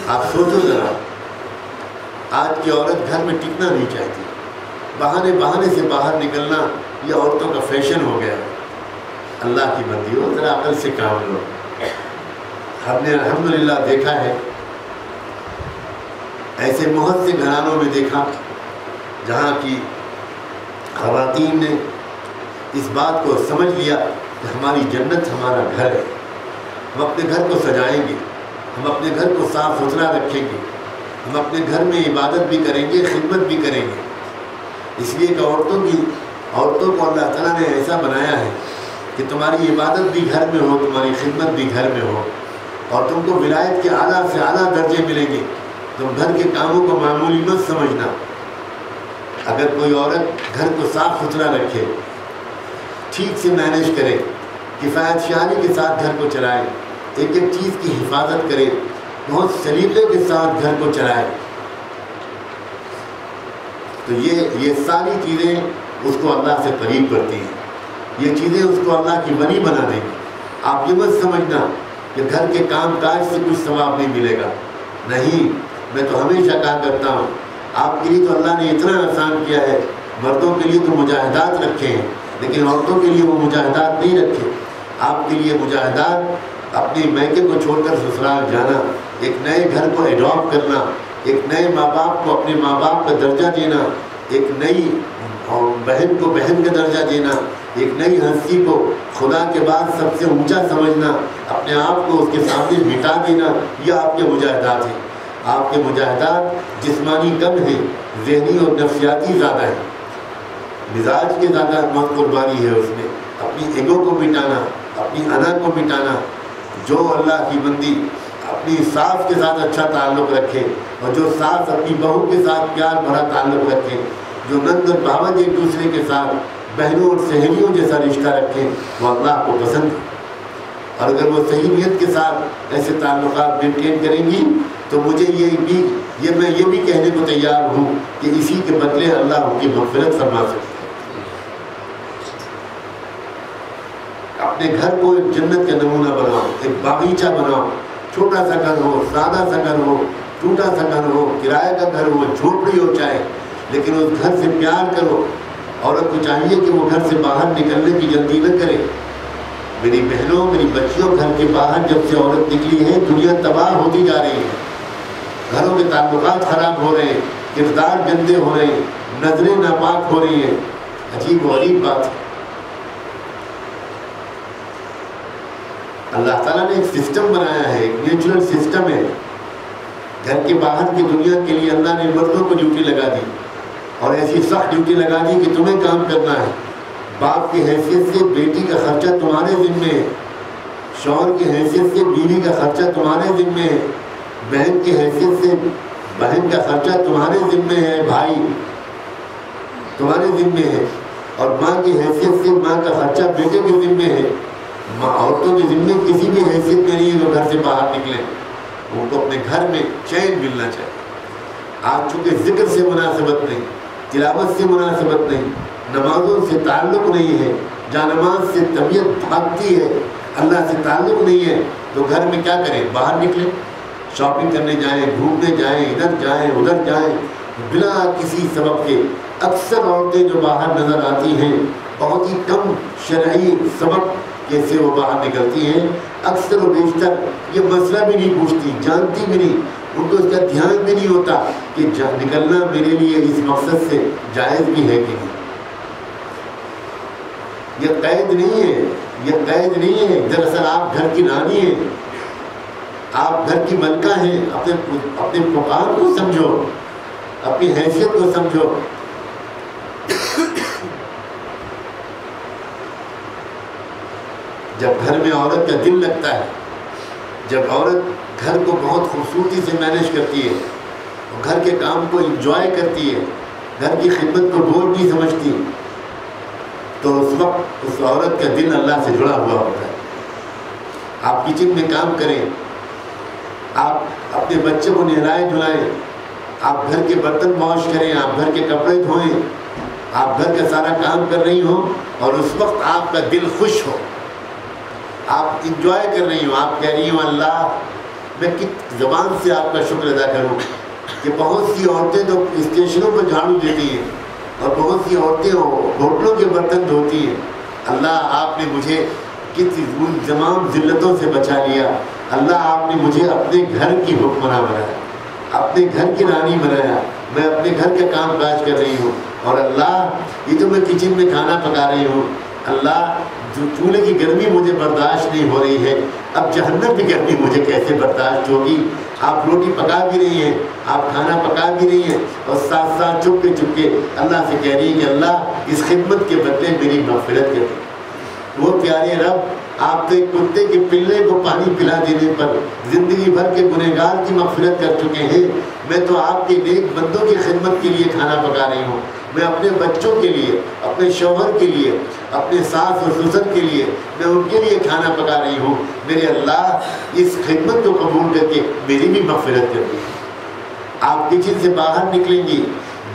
Speaker 2: آپ سوچو ذرا، آج کی عورت گھر میں ٹکنا نہیں چاہتی، بہانے سے باہر نکلنا یہ عورتوں کا فیشن ہو گیا۔ اللہ کی بندیوں، ذرا عقل سے کام لو۔ ہم نے الحمدللہ دیکھا ہے، ایسے بہت سے گھرانوں میں دیکھا جہاں کی خواتین نے اس بات کو سمجھ لیا کہ ہماری جنت ہمارا گھر ہے، ہم اپنے گھر کو سجائیں گے، ہم اپنے گھر کو صاف ستھرا رکھیں گے، ہم اپنے گھر میں عبادت بھی کریں گے، خدمت بھی کریں گے۔ اس لیے کہ عورتوں کو اللہ تعالیٰ نے ایسا بنایا ہے کہ تمہاری عبادت بھی گھر میں ہو، تمہاری خدمت بھی گھر میں ہو، اور تم کو ولایت کے اعلیٰ سے اعلیٰ درجے ملیں گے۔ تم گھر کے کاموں کو معمولی مت سمجھنا۔ اگر کوئی عورت گھر کو صاف ستھرا رکھے، ٹھیک سے مینیج کرے، کفایت شعاری کے ساتھ گھر کو چلائے، ایک ایک چیز کی حفاظت کرے، بہت سلیقے کے ساتھ گھر کو چلائے، تو یہ ساری چیزیں اس کو اللہ سے قریب کرتی ہیں، یہ چیزیں اس کو اللہ کی ولی بنا دیں گی۔ آپ یہ مت سمجھنا کہ گھر کے کام کاج سے کچھ ثواب نہیں ملے گا، نہیں۔ میں تو ہمیشہ کہا کرتا ہوں، آپ کے لیے تو اللہ نے اتنا آسان کیا ہے، مردوں کے لیے تو مجاہدات رکھے ہیں، لیکن عورتوں کے لیے وہ مجاہدات نہیں رکھے۔ آپ کے لیے مجاہدات اپنے میکے کو چھوڑ کر سسرال جانا، ایک نئے گھر کو ایڈاپٹ کرنا، ایک نئے ماں باپ کو اپنے ماں باپ کا درجہ دینا، ایک نئی بہن کو بہن کا درجہ دینا، ایک نئی ہستی کو خدا کے بعد سب سے اونچا سمجھنا، اپنے آپ کو اس کے سامنے مٹا دینا، یہ آپ کے مجاہدات ہیں۔ آپ کے مجاہدات جسمانی کم ہیں، ذہنی اور نفسیاتی زیادہ ہیں۔ مزاج کے زیادہ بہت قربانی ہے اس میں، اپنی ایگو کو مٹانا، اپنی انا کو مٹانا۔ جو اللہ کی بندی اپنی ساس کے ساتھ اچھا تعلق رکھے، اور جو ساس اپنی بہو کے ساتھ پیار بھرا تعلق رکھے، جو نند اور بھاوج ایک دوسرے کے ساتھ بہنوں اور سہیلیوں جیسا رشتہ رکھیں، وہ اللہ کو پسند ہے۔ اور اگر وہ صحیح نیت کے ساتھ ایسے تعلقات مینٹین کریں گی تو میں یہ بھی کہنے کو تیار ہوں کہ اسی کے بدلے اللہ ان کی مغفرت فرما سکتا ہے۔ اپنے گھر کو ایک جنت کا نمونہ بناؤ، ایک باغیچہ بناؤ، چھوٹا سا گھر ہو، سادہ سا گھر ہو، ٹوٹا سا گھر ہو، کرایہ کا گھر ہو، جھوپڑی ہو چاہے، لیکن اس گھر سے پیار کرو۔ عورت کو چاہیے کہ وہ گھر سے باہر نکلنے کی جلدی نہ کرے۔ میری بہنوں، میری بچیوں، گھر کے باہر جب سے عورت نکلی ہے دنیا تباہ ہوتی جا رہی ہے، گھروں کے تعلقات خراب ہو رہے ہیں، کردار گندے ہو رہے ہیں، نظریں ناپاک ہو رہی ہیں۔ عجیب و غریب بات ہے۔ اللہ تعالیٰ نے ایک سسٹم بنایا ہے، ایک نیچرل سسٹم ہے۔ گھر کے باہر کی دنیا کے لیے اللہ نے مردوں کو ڈیوٹی لگا دی، اور ایسی سخت ڈیوٹی لگا دی کہ تمہیں کام کرنا ہے۔ باپ کی حیثیت سے بیٹی کا خرچہ تمہارے ذمے ہے، شوہر کی حیثیت سے بیوی کا خرچہ تمہارے ذمے ہے، بہن کی حیثیت سے بہن کا خرچہ تمہارے ذمے ہے، بھائی تمہارے ذمے ہے، اور ماں کی حیثیت سے ماں کا خرچہ بیٹے کے ذمے ہے۔ عورتوں کے ذمے کسی بھی حیثیت میں نہیں ہے جو گھر سے باہر نکلیں، ان کو اپنے گھر میں چین ملنا چاہیے۔ آج چونکہ ذکر سے مناسبت نہیں، تلاوت سے مناسبت نہیں، نمازوں سے تعلق نہیں ہے، جانماز سے طبیعت بھاگتی ہے، اللہ سے تعلق نہیں ہے، تو گھر میں کیا کریں؟ باہر نکلیں، شاپنگ کرنے جائیں، گھومنے جائیں، ادھر جائیں ادھر جائیں، بلا کسی سبب کے اکثر عورتیں جو باہر نظر آتی ہیں بہت ہی کم شرعی سبب کیسے وہ باہر نکلتی ہیں، اکثر و بیشتر یہ مسئلہ بھی نہیں پوچھتی، جانتی بھی نہیں، ان کو اس کا دھیان بھی نہیں ہوتا کہ نکلنا میرے لیے اس مقصد سے جائز بھی ہے کہ نہیں۔ یہ قید نہیں ہے، یہ قید نہیں ہے، دراصل آپ گھر کی رانی ہیں، آپ گھر کی ملکہ ہیں، اپنے مقام کو سمجھو، اپنی حیثیت کو سمجھو۔ جب گھر میں عورت کا دل لگتا ہے، جب عورت گھر کو بہت خوبصورتی سے مینیج کرتی ہے، گھر کے کام کو انجوائے کرتی ہے، گھر کی خدمت کو بوجھ نہیں سمجھتی، تو اس وقت اس عورت کا دل اللہ سے جڑا ہوا ہوتا ہے۔ آپ کچن میں کام کریں، آپ اپنے بچے کو نہلائیں دھلائیں، آپ گھر کے برتن واش کریں، آپ گھر کے کپڑے دھوئیں، آپ گھر کا سارا کام کر رہی ہوں اور اس وقت آپ کا دل خوش ہو، آپ انجوائے کر رہی ہوں، آپ کہہ رہی ہوں اللہ میں کس زبان سے آپ کا شکر ادا کروں کہ بہت سی عورتیں تو اسٹیشنوں پر جھاڑو دیتی ہیں اور بہت سی عورتیں ہوٹلوں کے برتن دھوتی ہیں، اللہ آپ نے مجھے کس تمام ذلتوں سے بچا لیا، اللہ آپ نے مجھے اپنے گھر کی حکمراں بنایا، اپنے گھر کی رانی بنایا، میں اپنے گھر کا کام کاج کر رہی ہوں، اور اللہ یہ جو میں کچن میں کھانا پکا رہی ہوں، اللہ جو چولہے کی گرمی مجھے برداشت نہیں ہو رہی ہے، اب جہنم کی گرمی مجھے کیسے برداشت ہوگی۔ آپ روٹی پکا بھی رہی ہیں، آپ کھانا پکا بھی رہی ہیں، اور ساتھ ساتھ چپ کے اللہ سے کہہ رہی ہیں کہ اللہ اس خدمت کے بدلے میری مغفرت کر دیں۔ وہ پیارے رب آپ تو ایک کتے کے پلے کو پانی پلا دینے پر زندگی بھر کے گنہگار کی مغفرت کر چکے ہیں، میں تو آپ کے نیک بندوں کی خدمت کے لیے کھانا پکا رہی ہوں، میں اپنے بچوں کے لیے، اپنے شوہر کے لیے، اپنے ساس و سسر کے لیے میں ان کے لیے کھانا پکا رہی ہوں، میرے اللہ اس خدمت کو قبول کر کے میری بھی مغفرت کر دیں۔ آپ کچن سے باہر نکلیں گی،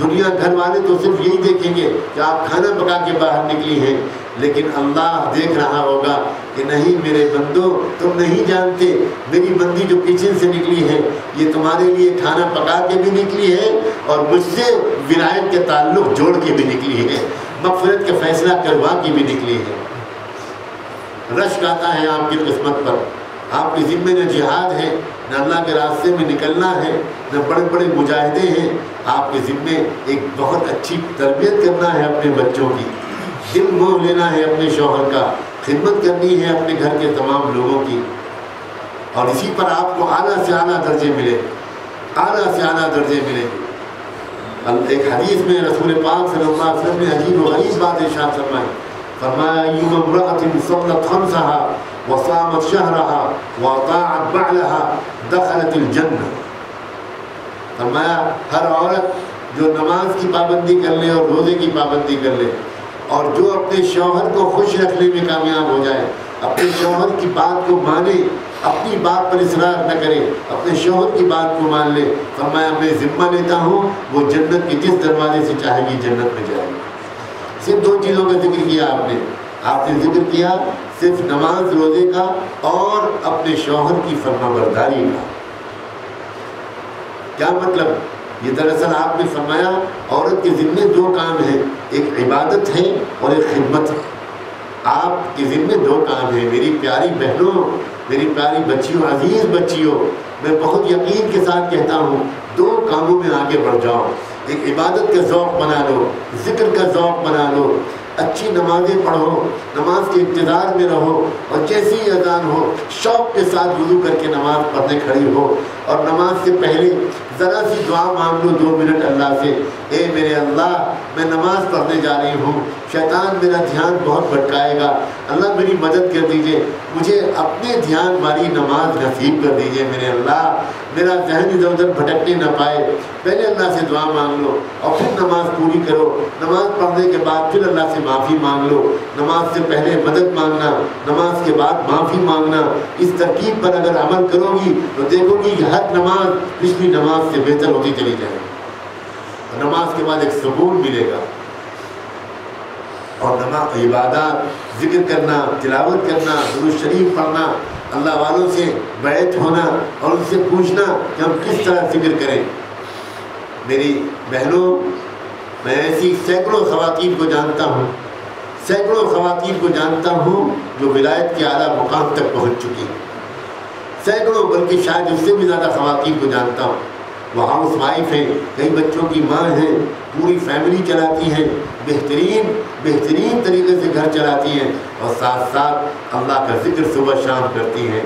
Speaker 2: دنیا گھر والے تو صرف یہی دیکھیں گے کہ آپ کھانا پکا کے باہر نکلی ہیں، لیکن اللہ دیکھ رہا ہوگا کہ نہیں میرے بندو تم نہیں جانتے میری بندی جو کچن سے نکلی ہے یہ تمہارے لیے کھانا پکا کے بھی نکلی ہے اور مجھ سے ولایت کے تعلق جوڑ کے بھی نکلی ہے، مغفرت کا فیصلہ کروا کے بھی نکلی ہے۔ رشک آتا ہے آپ کی قسمت پر، آپ کے ذمے نہ جہاد ہے، نہ اللہ کے راستے میں نکلنا ہے، نہ بڑے بڑے مجاہدے ہیں، آپ کے ذمے ایک بہت اچھی تربیت کرنا ہے اپنے بچوں کی، دل موہ لینا ہے اپنے شوہر کا، خدمت کرنی ہے اپنے گھر کے تمام لوگوں کی، اور اسی پر آپ کو اعلیٰ سے اعلیٰ درجے ملے، اعلیٰ سے اعلیٰ درجے ملے۔ ایک حدیث میں رسول پاک صلی اللہ علیہ وسلم نے عجیب و غریب بات ارشاد فرمائی، فرمایا ایما امرأة صلت خمسها وصامت شهرها واطاعت بعلها دخلت الجنہ۔ فرمایا ہر عورت جو نماز کی پابندی کر لے اور روزے کی پابندی کر لے اور جو اپنے شوہر کو خوش رکھنے میں کامیاب ہو جائے، اپنے شوہر کی بات کو مانے، اپنی بات پر اصرار نہ کرے، اپنے شوہر کی بات کو مان لے، فرمایا میں ذمہ لیتا ہوں وہ جنت کے جس دروازے سے چاہے گی جنت میں جائے گی۔ صرف دو چیزوں کا ذکر کیا آپ نے ذکر کیا صرف نماز روزے کا اور اپنے شوہر کی فرما برداری کا۔ کیا مطلب؟ یہ دراصل آپ نے فرمایا عورت کے ذمے دو کام ہیں، ایک عبادت ہے اور ایک خدمت ہے۔ آپ کے ذمے دو کام ہیں میری پیاری بہنوں، میری پیاری بچیوں، عزیز بچیوں، میں بہت یقین کے ساتھ کہتا ہوں دو کاموں میں آگے بڑھ جاؤ، ایک عبادت کا ذوق بنا لو، ذکر کا ذوق بنا لو، اچھی نمازیں پڑھو، نماز کے انتظار میں رہو، اور جیسی ہی اذان ہو شوق کے ساتھ وضو کر کے نماز پڑھنے کھڑی ہو، اور نماز سے پہلے ذرا سی دعا مانگ لو 2 منٹ اللہ سے، اے میرے اللہ میں نماز پڑھنے جا رہی ہوں، شیطان میرا دھیان بہت بھٹکائے گا، اللہ میری مدد کر دیجئے، مجھے اپنے دھیان والی نماز نصیب کر دیجئے میرے اللہ، میرا ذہن ادھر ادھر بھٹکنے نہ پائے۔ پہلے اللہ سے دعا مانگ لو اور پھر نماز پوری کرو، نماز پڑھنے کے بعد پھر اللہ سے معافی مانگ لو، نماز سے پہلے مدد مانگنا، نماز کے بعد معافی مانگنا، اس ترکیب پر اگر عمل کرو گی تو دیکھو گی کہ ہر نماز پچھلی نماز سے بہتر ہوتی چلی جائے گی، نماز کے بعد ایک سکون ملے گا۔ اور نماز عبادات، ذکر کرنا، تلاوت کرنا، درود شریف پڑھنا، اللہ والوں سے بیعت ہونا اور ان سے پوچھنا کہ ہم کس طرح فکر کریں۔ میری بہنوں، میں ایسی سینکڑوں خواتین کو جانتا ہوں، سینکڑوں خواتین کو جانتا ہوں جو ولایت کے اعلیٰ مقام تک پہنچ چکی ہیں، سینکڑوں، بلکہ شاید اس سے بھی زیادہ خواتین کو جانتا ہوں۔ وہ ہاؤس وائف ہیں، کئی بچوں کی ماں ہیں، پوری فیملی چلاتی ہیں، بہترین طریقے سے گھر چلاتی ہیں، اور ساتھ ساتھ اللہ کا ذکر صبح شام کرتی ہیں۔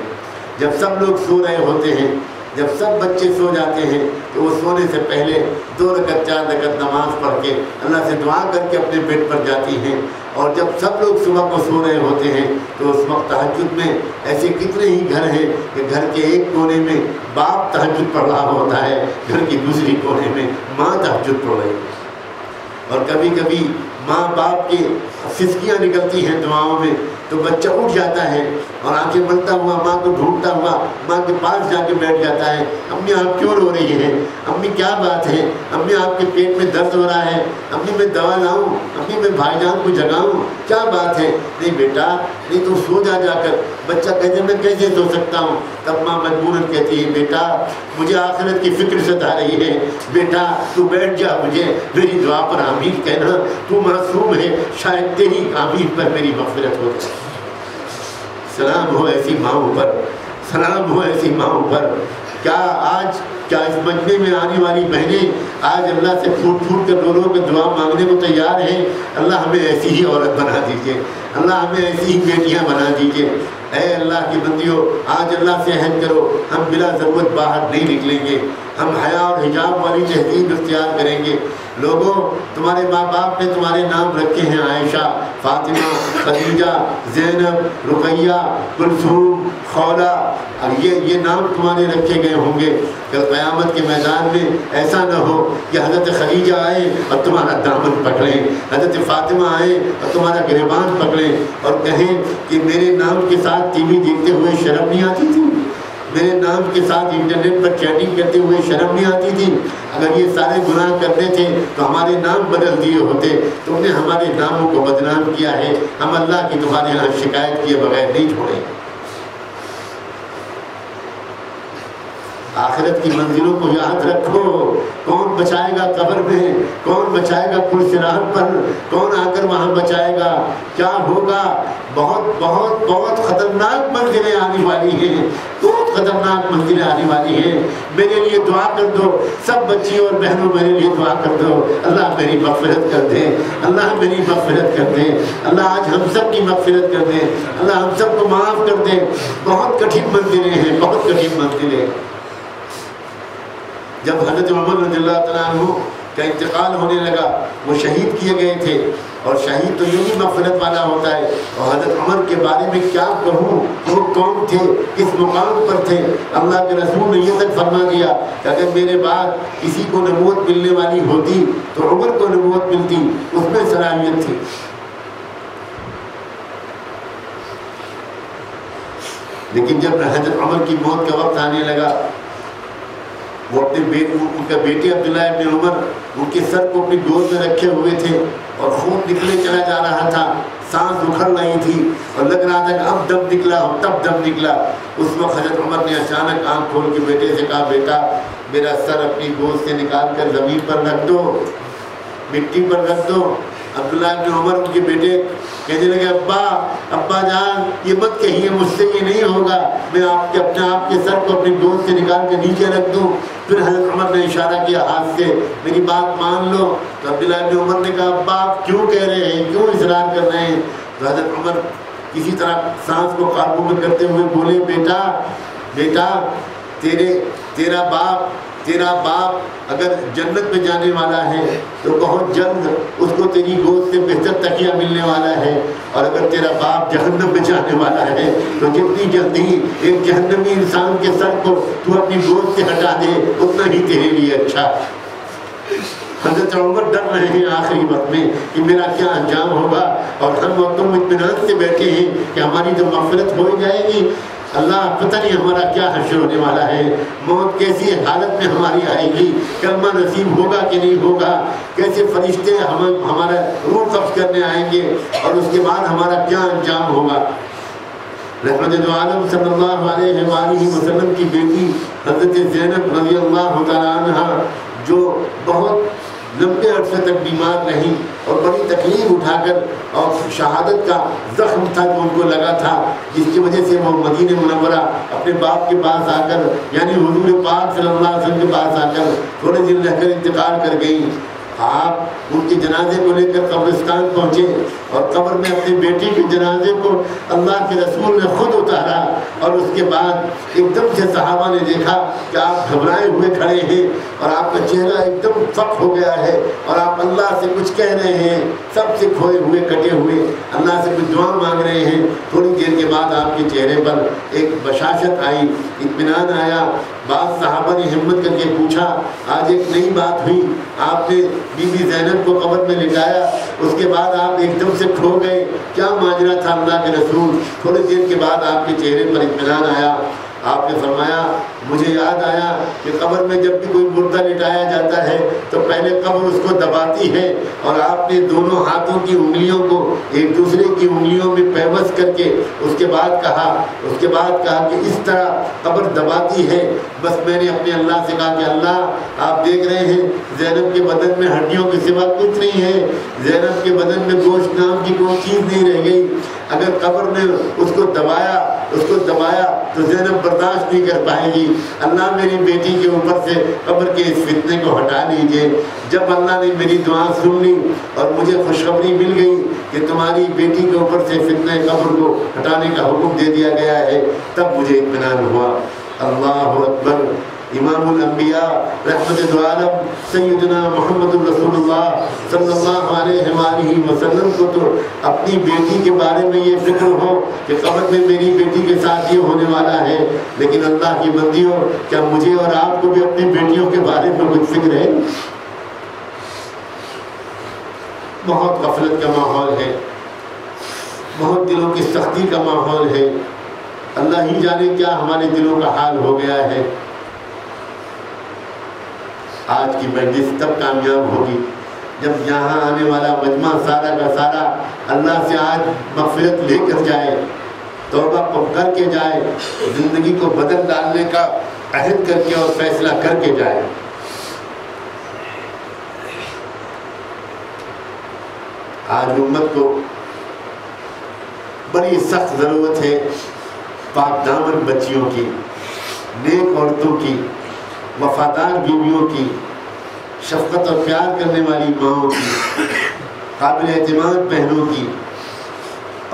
Speaker 2: جب سب لوگ سو رہے ہوتے ہیں، جب سب بچے سو جاتے ہیں تو وہ سونے سے پہلے 2 رکعت 4 رکعت نماز پڑھ کے اللہ سے دعا کر کے اپنے بیڈ پر جاتی ہیں، اور جب سب لوگ صبح کو سو رہے ہوتے ہیں تو اس وقت تہجد میں ایسے کتنے ہی گھر ہیں کہ گھر کے ایک کونے میں باپ تہجد پڑھ رہا ہوتا ہے، گھر کی دوسری کونے میں ماں تہجد پڑھ رہی ہے، اور کبھی کبھی ماں باپ کی سسکیاں نکلتی ہیں دعاؤں میں تو بچہ اٹھ جاتا ہے اور آنکھیں ملتا ہوا ماں کو ڈھونڈتا ہوا ماں کے پاس جا کے بیٹھ جاتا ہے۔ امی آپ کیوں رو رہی ہیں؟ امی کیا بات ہے؟ امی آپ کے پیٹ میں درد ہو رہا ہے؟ امی میں دوا لاؤں؟ امی میں بھائی جان کو جگاؤں؟ کیا بات ہے؟ نہیں بیٹا، نہیں تو سو جا کر۔ بچہ کہتے میں کیسے سو سکتا ہوں؟ تب ماں مجبوراً کہتی ہے بیٹا مجھے آخرت کی فکر ستا رہی ہے، بیٹا تو بیٹھ جا، مجھے میری دعا پر آمین کہنا، تو معصوم ہے، شاید تیری آمین پر میری مغفرت ہو جائے۔ سلام ہو ایسی ماؤں پر، سلام ہو ایسی ماؤں پر۔ کیا اس مجمع میں آنے والی بہنیں آج اللہ سے پھوٹ پھوٹ کر رو رو کر دعا مانگنے کو تیار ہیں؟ اللہ ہمیں ایسی ہی عورت بنا دیجئے، اللہ ہمیں ایسی ہی بیٹیاں بنا دیجئے۔ اے اللہ کی بندیوں، آج اللہ سے عہد کرو ہم بلا ضرورت باہر نہیں نکلیں گے، ہم حیا اور حجاب والی تہذیب اختیار کریں گے۔ لوگوں، تمہارے ماں باپ نے تمہارے نام رکھے ہیں عائشہ، فاطمہ، خدیجہ، زینب، رقیہ، کلثوم، خولہ، اور یہ نام تمہارے رکھے گئے ہوں گے۔ کل قیامت کے میدان میں ایسا نہ ہو کہ حضرت خدیجہ آئے اور تمہارا دامن پکڑیں، حضرت فاطمہ آئے اور تمہارا گریبان پکڑیں اور کہیں کہ میرے نام کے ساتھ ٹی وی دیکھتے ہوئے شرم نہیں آتی تھی، میرے نام کے ساتھ انٹرنیٹ پر چیٹنگ کرتے ہوئے شرم نہیں آتی تھی؟ اگر یہ سارے گناہ کرتے تھے تو ہمارے نام بدل دیے ہوتے۔ تم نے ہمارے ناموں کو بدنام کیا ہے، ہم اللہ کی تمہارے یہاں شکایت کیے بغیر نہیں چھوڑیں۔ آخرت کی منزلوں کو یاد رکھو، کون بچائے گا قبر میں، کون بچائے گا پرصراط پر، کون آ کر وہاں بچائے گا، کیا ہوگا؟ بہت بہت بہت خطرناک منزلیں آنے والی ہیں، بہت خطرناک منزلیں آنے والی ہیں۔ میرے لیے دعا کر دو، سب بچیوں اور بہنوں میرے لیے دعا کر دو، اللہ میری مغفرت کر دے، اللہ میری مغفرت کر دے، اللہ آج ہم سب کی مغفرت کر دے، اللہ ہم سب کو معاف کر دے۔ بہت کٹھن منزلیں ہیں، بہت کٹھن منزلیں۔ جب حضرت عمر رضی اللہ تعالیٰ عنہ کا انتقال ہونے لگا، وہ شہید کیے گئے تھے، اور شہید تو یوں ہی مغفرت والا ہوتا ہے، اور حضرت عمر کے بارے میں کیا کہوں، وہ کون تھے، کس مقام پر تھے۔ اللہ کے رسول نے یہ تک فرما دیا کہ اگر میرے بعد کسی کو نبوت ملنے والی ہوتی تو عمر کو نبوت ملتی، اس میں صلاحیت تھی۔ لیکن جب حضرت عمر کی موت کا وقت آنے لگا، وہ اپنے ان کا بیٹے عبداللہ ابن عمر ان کے سر کو اپنی گود میں رکھے ہوئے تھے، اور خون نکلے چلا جا رہا تھا، سانس اکھڑ رہی تھی، اور لگ رہا تھا کہ اب دم نکلا اور تب دم نکلا۔ اس وقت حضرت عمر نے اچانک آنکھ کھول کے بیٹے سے کہا، بیٹا میرا سر اپنی گود سے نکال کر زمین پر رکھ دو، مٹی پر رکھ دو۔ عبداللہ ابن عمر ان کے بیٹے کہنے لگے، ابا جان یہ مت کہیے، مجھ سے یہ نہیں ہوگا، میں اپنے آپ کے سر کو اپنی گود سے نکال کے نیچے رکھ دوں۔ پھر حضرت عمر نے اشارہ کیا ہاتھ سے، میری بات مان لو۔ تو عبداللہ ابن عمر نے کہا، ابا آپ کیوں کہہ رہے ہیں، کیوں اصرار کر رہے ہیں؟ تو حضرت عمر کسی طرح سانس کو قابو میں کرتے ہوئے بولے، بیٹا تیرا باپ اگر جنت میں جانے والا ہے تو بہت جلد اس کو تیری گود سے بہتر تکیہ ملنے والا ہے، اور اگر تیرا باپ جہنم میں جانے والا ہے تو جتنی جلدی ایک جہنمی انسان کے سر کو تو اپنی گود سے ہٹا دے اتنا ہی تیرے لیے اچھا۔ حضرت عمر ڈر رہے ہیں آخری وقت میں کہ میرا کیا انجام ہوگا، اور ہم اور تم اطمینان سے بیٹھے ہیں کہ ہماری تو مغفرت ہو جائے گی۔ اللہ پتہ نہیں ہمارا کیا حشر ہونے والا ہے، موت کیسی حالت میں ہماری آئے گی، کلمہ نصیب ہوگا کہ نہیں ہوگا، کیسے فرشتے ہمارا روح قبض کرنے آئیں گے، اور اس کے بعد ہمارا کیا انجام ہوگا۔ رحمت دو عالم صلی اللہ علیہ وآلہ وسلم کی بیٹی حضرت زینب رضی اللہ تعالیٰ عنہ جو بہت لمبے عرصے تک بیمار رہی اور بڑی تکلیف اٹھا کر اور شہادت کا زخم تھا جو ان کو لگا تھا، جس کی وجہ سے وہ مدینہ منورہ اپنے باپ کے پاس آ کر یعنی حضور پاک صلی اللہ علیہ وسلم کے پاس آ کر تھوڑے دن رہ کر انتقال کر گئیں۔ آپ ان کے جنازے کو لے کر قبرستان پہنچے اور قبر میں اپنی بیٹی کے جنازے کو اللہ کے رسول نے خود اتارا، اور اس کے بعد ایک دم سے صحابہ نے دیکھا کہ آپ گھبرائے ہوئے کھڑے ہیں اور آپ کا چہرہ ایک دم فق ہو گیا ہے اور آپ اللہ سے کچھ کہہ رہے ہیں، سب سے کھوئے ہوئے کٹے ہوئے اللہ سے کچھ دعا مانگ رہے ہیں۔ تھوڑی دیر کے بعد آپ کے چہرے پر ایک بشاشت آئی، اطمینان آیا۔ بعض صحابہ نے ہمت کر کے پوچھا، آج ایک نئی بات ہوئی، آپ نے بی بی زینب کو قبر میں لٹایا، اس کے بعد آپ ایک دم سے کھو گئے، کیا ماجرا تھا اللہ کے رسول؟ تھوڑی دیر کے بعد آپ کے چہرے پر اطمینان آیا۔ آپ نے فرمایا، مجھے یاد آیا کہ قبر میں جب بھی کوئی مردہ لٹایا جاتا ہے تو پہلے قبر اس کو دباتی ہے، اور آپ نے دونوں ہاتھوں کی انگلیوں کو ایک دوسرے کی انگلیوں میں پیوست کر کے اس کے بعد کہا کہ اس طرح قبر دباتی ہے۔ بس میں نے اپنے اللہ سے کہا کہ اللہ، آپ دیکھ رہے ہیں زینب کے بدن میں ہڈیوں کے سوا کچھ نہیں ہے، زینب کے بدن میں گوشت نام کی کوئی چیز نہیں رہ گئی، اگر قبر نے اس کو دبایا تو زینب برداشت نہیں کر پائے گی، اللہ میری بیٹی کے اوپر سے قبر کے اس فتنے کو ہٹا لیجئے۔ جب اللہ نے میری دعا سن لی اور مجھے خوشخبری مل گئی کہ تمہاری بیٹی کے اوپر سے فتنہ قبر کو ہٹانے کا حکم دے دیا گیا ہے، تب مجھے اطمینان ہوا۔ اللہ اکبر۔ امام الانبیاء رحمت دو عالم سیدنا محمد رسول اللہ صلی اللہ علیہ وآلہ وسلم کو تو اپنی بیٹی کے بارے میں یہ فکر ہو کہ قبر میں میری بیٹی کے ساتھ یہ ہونے والا ہے، لیکن اللہ کی بندیوں، کیا مجھے اور آپ کو بھی اپنی بیٹیوں کے بارے میں کچھ فکر ہے؟ بہت غفلت کا ماحول ہے، بہت دلوں کی سختی کا ماحول ہے، اللہ ہی جانے کیا ہمارے دلوں کا حال ہو گیا ہے۔ آج کی مجلس تب کامیاب ہوگی جب یہاں آنے والا مجمع سارا کا سارا اللہ سے آج مغفرت لے کر جائے، توبہ کو کر کے جائے، زندگی کو بدل ڈالنے کا عہد کر کے اور فیصلہ کر کے جائے۔ آج امت کو بڑی سخت ضرورت ہے پاک دامن بچیوں کی، نیک عورتوں کی، وفادار بیویوں کی، شفقت اور پیار کرنے والی ماؤں کی، قابل اعتماد بہنوں کی،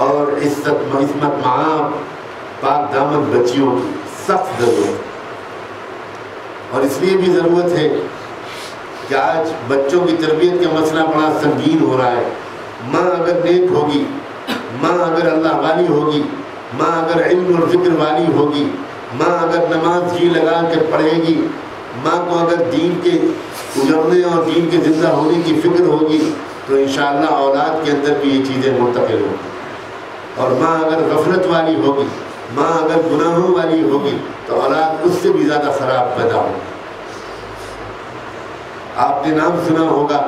Speaker 2: اور عصمت معاب پاک دامن بچیوں کی سخت ضرورت۔ اور اس لیے بھی ضرورت ہے کہ آج بچوں کی تربیت کا مسئلہ بڑا سنگین ہو رہا ہے۔ ماں اگر نیک ہوگی، ماں اگر اللہ والی ہوگی، ماں اگر علم اور ذکر والی ہوگی، ماں اگر نماز جی لگا کر پڑھے گی، ماں کو اگر دین کے اجڑنے اور دین کے زندہ ہونے کی فکر ہوگی تو انشاءاللہ اولاد کے اندر بھی یہ چیزیں منتقل ہوگی۔ اور ماں اگر غفلت والی ہوگی، ماں اگر گناہوں والی ہوگی تو اولاد اس سے بھی زیادہ خراب پیدا ہوگی۔ آپ نے نام سنا ہوگا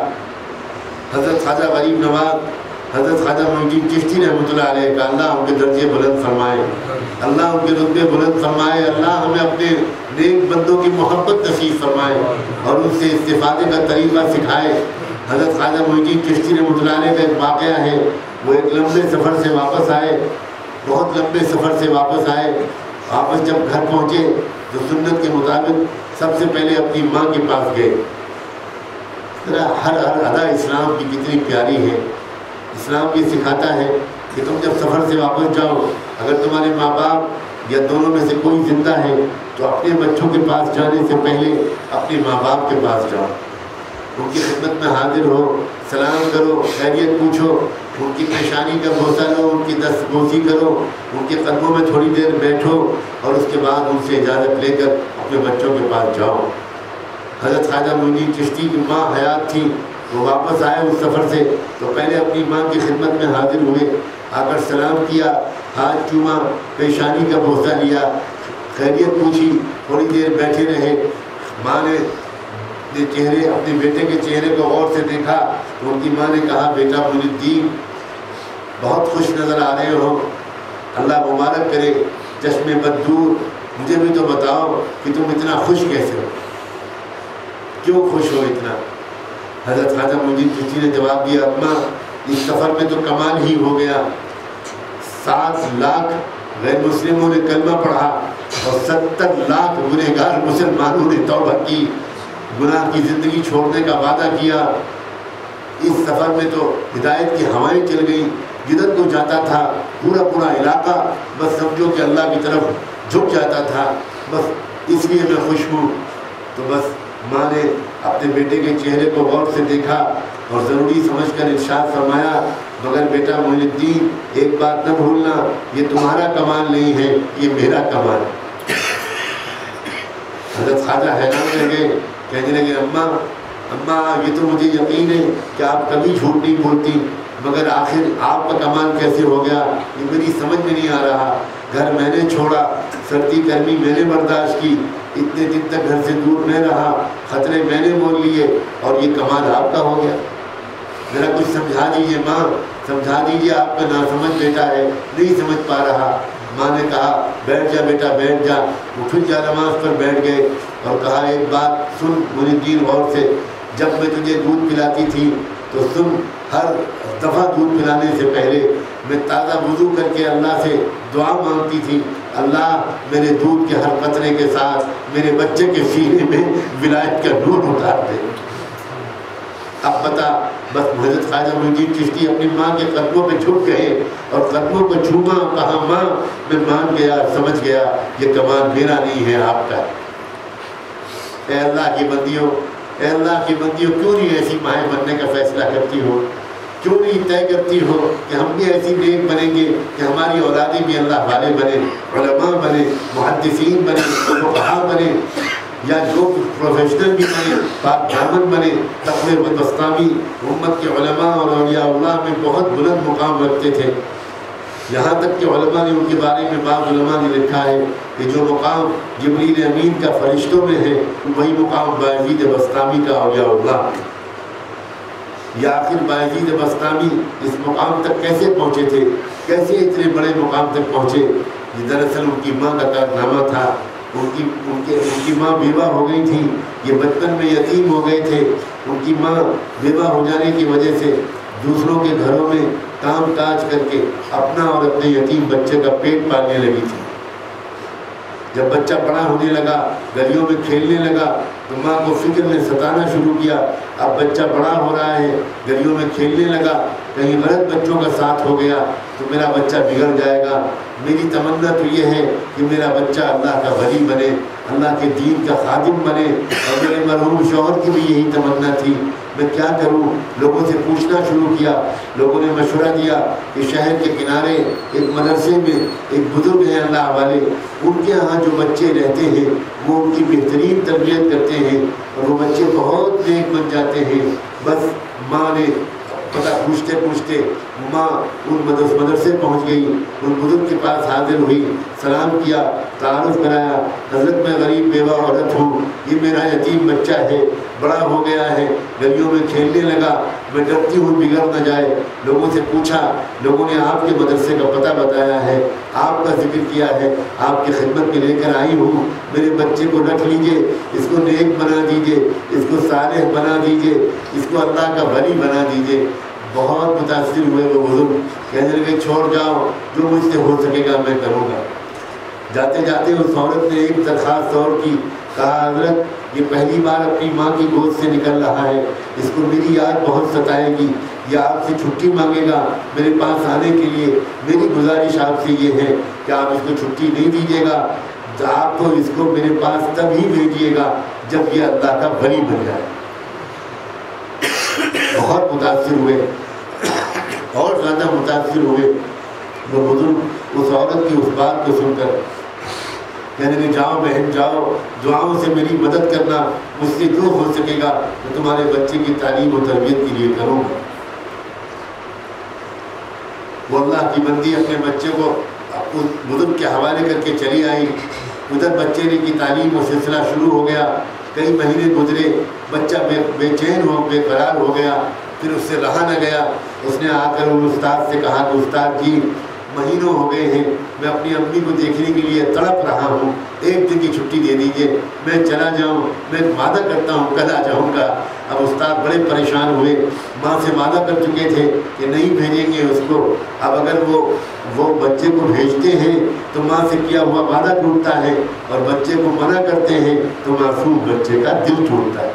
Speaker 2: حضرت خواجہ غریب نواز حضرت خواجہ معین الدین چشتی رحمۃ اللہ علیہ کا، اللہ ان کے درجے بلند فرمائے، اللہ ان کے رتبے بلند فرمائے، اللہ ہمیں اپنے نیک بندوں کی محبت نصیب فرمائے اور ان سے استفادے کا طریقہ سکھائے۔ حضرت خواجہ معین الدین چشتی رحمۃ اللہ علیہ کا ایک واقعہ ہے، وہ ایک لمبے سفر سے واپس آئے، بہت لمبے سفر سے واپس آئے، واپس جب گھر پہنچے تو سنت کے مطابق سب سے پہلے اپنی ماں کے پاس گئے۔ ہر ادا اسلام کی کتنی پیاری ہے۔ اسلام یہ سکھاتا ہے کہ تم جب سفر سے واپس جاؤ، اگر تمہارے ماں باپ یا دونوں میں سے کوئی زندہ ہے تو اپنے بچوں کے پاس جانے سے پہلے اپنے ماں باپ کے پاس جاؤ، ان کی خدمت میں حاضر ہو، سلام کرو، خیریت پوچھو، ان کی پیشانی کا بوسہ لو، ان کی دست بوسی کرو، ان کے قدموں میں تھوڑی دیر بیٹھو اور اس کے بعد ان سے اجازت لے کر اپنے بچوں کے پاس جاؤ۔ حضرت خواجہ معین الدین چشتی کی ماں حیات تھی، وہ واپس آئے اس سفر سے تو پہلے اپنی ماں کی خدمت میں حاضر ہوئے، آ کر سلام کیا، ہاتھ چوما، پیشانی کا بوسہ لیا، خیریت پوچھی، تھوڑی دیر بیٹھے رہے۔ ماں نے اپنے بیٹے کے چہرے کو غور سے دیکھا تو ان کی ماں نے کہا، بیٹا معین الدین، بہت خوش نظر آ رہے ہو، اللہ مبارک کرے، چشم بد دور، مجھے بھی تو بتاؤ کہ تم اتنا خوش کیسے ہو، کیوں خوش ہو اتنا؟ حضرت خواجہ معین الدین چشتی نے جواب دیا، اماں اس سفر میں تو کمال ہی ہو گیا، 7 لاکھ غیر مسلموں نے کلمہ پڑھا اور 70 لاکھ گنہگار مسلمانوں نے توبہ کی، گناہ کی زندگی چھوڑنے کا وعدہ کیا۔ اس سفر میں تو ہدایت کی ہوائیں چل گئیں، جدھر کو جاتا تھا پورا علاقہ بس سمجھو کہ اللہ کی طرف جھک جاتا تھا، بس اس لیے میں خوش ہوں۔ تو بس ماں نے اپنے بیٹے کے چہرے کو غور سے دیکھا اور ضروری سمجھ کر ارشاد فرمایا، مگر بیٹا معین الدین ایک بات نہ بھولنا، یہ تمہارا کمال نہیں ہے، یہ میرا کمال ہے۔ حضرت خواجہ حیران رہ گئے، کہنے لگے، اماں یہ تو مجھے یقین ہے کہ آپ کبھی جھوٹ نہیں بولتی، مگر آخر آپ کا کمال کیسے ہو گیا، یہ میری سمجھ میں نہیں آ رہا۔ گھر میں نے چھوڑا، سردی گرمی میں نے برداشت کی، اتنے دن تک گھر سے دور میں رہا، خطرے میں نے مول لیے، اور یہ کمال آپ کا ہو گیا۔ ذرا کچھ سمجھا دیجیے ماں، سمجھا دیجیے، آپ کا ناسمجھ بیٹا ہے، نہیں سمجھ پا رہا۔ ماں نے کہا، بیٹھ جا بیٹا بیٹھ جا۔ وہ پھر جا نماز پر بیٹھ گئے اور کہا، ایک بات سن معین الدین غور سے، جب میں تجھے دودھ پلاتی تھی تو تم ہر دفعہ دودھ پلانے سے پہلے میں تازہ وضو کر کے اللہ سے دعا مانگتی تھی، اللہ میرے دودھ کے ہر قطرے کے ساتھ میرے بچے کے سینے میں ولایت کا نور اتار دے۔ اب بتا، بس حضرت خواجہ معین الدین چشتی اپنی ماں کے قدموں پہ جھک گئے اور قدموں کو چھوما، کہا، ماں میں مان گیا، سمجھ گیا، یہ کمال میرا نہیں ہے، آپ کا۔ اے اللہ کی بندیوں، اے اللہ کی بندیوں، کیوں نہیں ایسی مائیں بننے کا فیصلہ کرتی ہو؟ کیوں نہیں طے کرتی ہو کہ ہم بھی ایسی نیک بنیں گے کہ ہماری اولادیں بھی اللہ والے بنے، علماء بنے، محدثین بنے، فقہاء بنے، یا جو پروفیشنل بھی بنے، پاک دامن بنے، تقوی و بستانی امت کے علماء اور اولیاء اللہ میں بہت بلند مقام رکھتے تھے۔ یہاں تک کہ علماء نے ان کے بارے میں، بعض علماء نے لکھا ہے کہ جو مقام جبریل امین کا فرشتوں میں ہے، وہی مقام بایزید بسطامی کا اولیاء اللہ ہے۔ یا آخر بایزید بسطامی اس مقام تک کیسے پہنچے تھے، کیسے اتنے بڑے مقام تک پہنچے؟ یہ دراصل ان کی ماں کا کارنامہ تھا۔ ان کی ماں بیوہ ہو گئی تھی، یہ بچپن میں یتیم ہو گئے تھے۔ ان کی ماں بیوہ ہو جانے کی وجہ سے دوسروں کے گھروں میں کام کاج کر کے اپنا اور اپنے یتیم بچے کا پیٹ پالنے لگی تھی۔ جب بچہ بڑا ہونے لگا، گلیوں میں کھیلنے لگا، تو ماں کو فکر نے ستانا شروع کیا، اب بچہ بڑا ہو رہا ہے، گلیوں میں کھیلنے لگا، کہیں غلط بچوں کا ساتھ ہو گیا تو میرا بچہ بگڑ جائے گا۔ میری تمنا تو یہ ہے کہ میرا بچہ اللہ کا ولی بنے، اللہ کے دین کا خادم بنے، اور میرے مرحوم شوہر کی بھی یہی تمنا تھی۔ میں کیا کروں؟ لوگوں سے پوچھنا شروع کیا۔ لوگوں نے مشورہ دیا کہ شہر کے کنارے ایک مدرسے میں ایک بزرگ ہیں اللہ والے، ان کے ہاں جو بچے رہتے ہیں وہ ان کی بہترین تربیت کرتے ہیں اور وہ بچے بہت نیک بن جاتے ہیں۔ بس ماں نے پتہ پوچھتے پوچھتے ماں ان مدرسے پہنچ گئی، ان بزرگ کے پاس حاضر ہوئی، سلام کیا، تعارف کرایا، حضرت میں غریب بیوہ عورت ہوں، یہ میرا یتیم بچہ ہے، بڑا ہو گیا ہے، گلیوں میں کھیلنے لگا، میں ڈرتی ہوں بگڑ نہ جائے۔ لوگوں سے پوچھا، لوگوں نے آپ کے مدرسے کا پتہ بتایا ہے، آپ کا ذکر کیا ہے، آپ کی خدمت میں لے کر آئی ہوں، میرے بچے کو رکھ لیجئے، اس کو نیک بنا دیجئے، اس کو صالح بنا دیجئے، اس کو اللہ کا ولی بنا دیجئے۔ بہت متاثر ہوئے وہ بزرگ، کہنے لگے چھوڑ جاؤ، جو مجھ سے ہو سکے گا میں کروں گا۔ جاتے جاتے اس عورت نے ایک درخواست اور کی، کہا حضرت یہ پہلی بار اپنی ماں کی گود سے نکل رہا ہے، اس کو میری یاد بہت ستائے گی، یہ آپ سے چھٹی مانگے گا میرے پاس آنے کے لیے۔ میری گزارش آپ سے یہ ہے کہ آپ اس کو چھٹی نہیں دیجیے گا، آپ تو اس کو میرے پاس تب ہی بھیجیے گا جب یہ اللہ کا ولی بن جائے۔ بہت متاثر ہوئے، اور زیادہ متاثر ہوئے وہ بزرگ اس عورت کی اس بات کو سن کر، کہنے لگے جاؤ بہن جاؤ، دعاؤں سے میری مدد کرنا، مجھ سے جو ہو سکے گا میں تمہارے بچے کی تعلیم و تربیت کے لیے کروں گا۔ وہ اللہ کی بندی اپنے بچے کو اس بزرگ کے حوالے کر کے چلی آئی۔ ادھر بچے نے کی تعلیم و سلسلہ شروع ہو گیا، کئی مہینے گزرے، بچہ بے چین ہو، بے قرار ہو گیا، پھر اس سے رہا نہ گیا۔ اس نے آ کر ان استاد سے کہا کہ استاد جی مہینوں ہو گئے ہیں، میں اپنی امی کو دیکھنے کے لیے تڑپ رہا ہوں، ایک دن کی چھٹی دے دیجئے، میں چلا جاؤں، میں وعدہ کرتا ہوں کل آ جاؤں گا۔ اب استاد بڑے پریشان ہوئے، ماں سے وعدہ کر چکے تھے کہ نہیں بھیجیں گے اس کو، اب اگر وہ بچے کو بھیجتے ہیں تو ماں سے کیا ہوا وعدہ ٹوٹتا ہے، اور بچے کو منع کرتے ہیں تو معصوم بچے کا دل ٹوٹتا ہے۔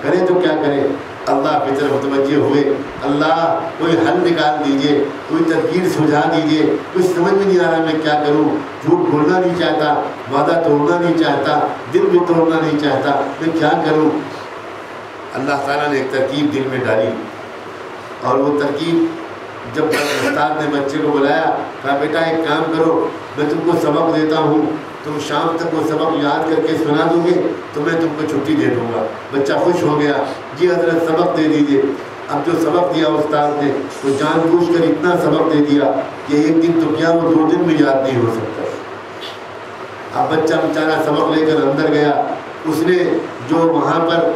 Speaker 2: کریں تو کیا کریں؟ اللہ کی طرف متوجہ ہوئے، اللہ کوئی حل نکال دیجئے، کوئی تدبیر سجھا دیجئے، کچھ سمجھ میں نہیں آ رہا میں کیا کروں، جھوٹ بولنا نہیں چاہتا، وعدہ توڑنا نہیں چاہتا، دل بھی توڑنا نہیں چاہتا، میں کیا کروں؟ اللہ تعالیٰ نے ایک ترکیب دل میں ڈالی، اور وہ ترکیب جب استاد نے بچے کو بلایا، کہا بیٹا ایک کام کرو، میں تم کو سبق دیتا ہوں، تم شام تک وہ سبق یاد کر کے سنا دو گے تو میں تم کو چھٹی دے دوں گا۔ بچہ خوش ہو گیا، جی حضرت سبق دے دیجئے۔ اب جو سبق دیا استاد نے وہ جان بوجھ کر اتنا سبق دے دیا کہ ایک دن تو کیا وہ 2 دن میں یاد نہیں ہو سکتا۔ اب بچہ بیچارہ سبق لے کر اندر گیا، اس نے جو وہاں پر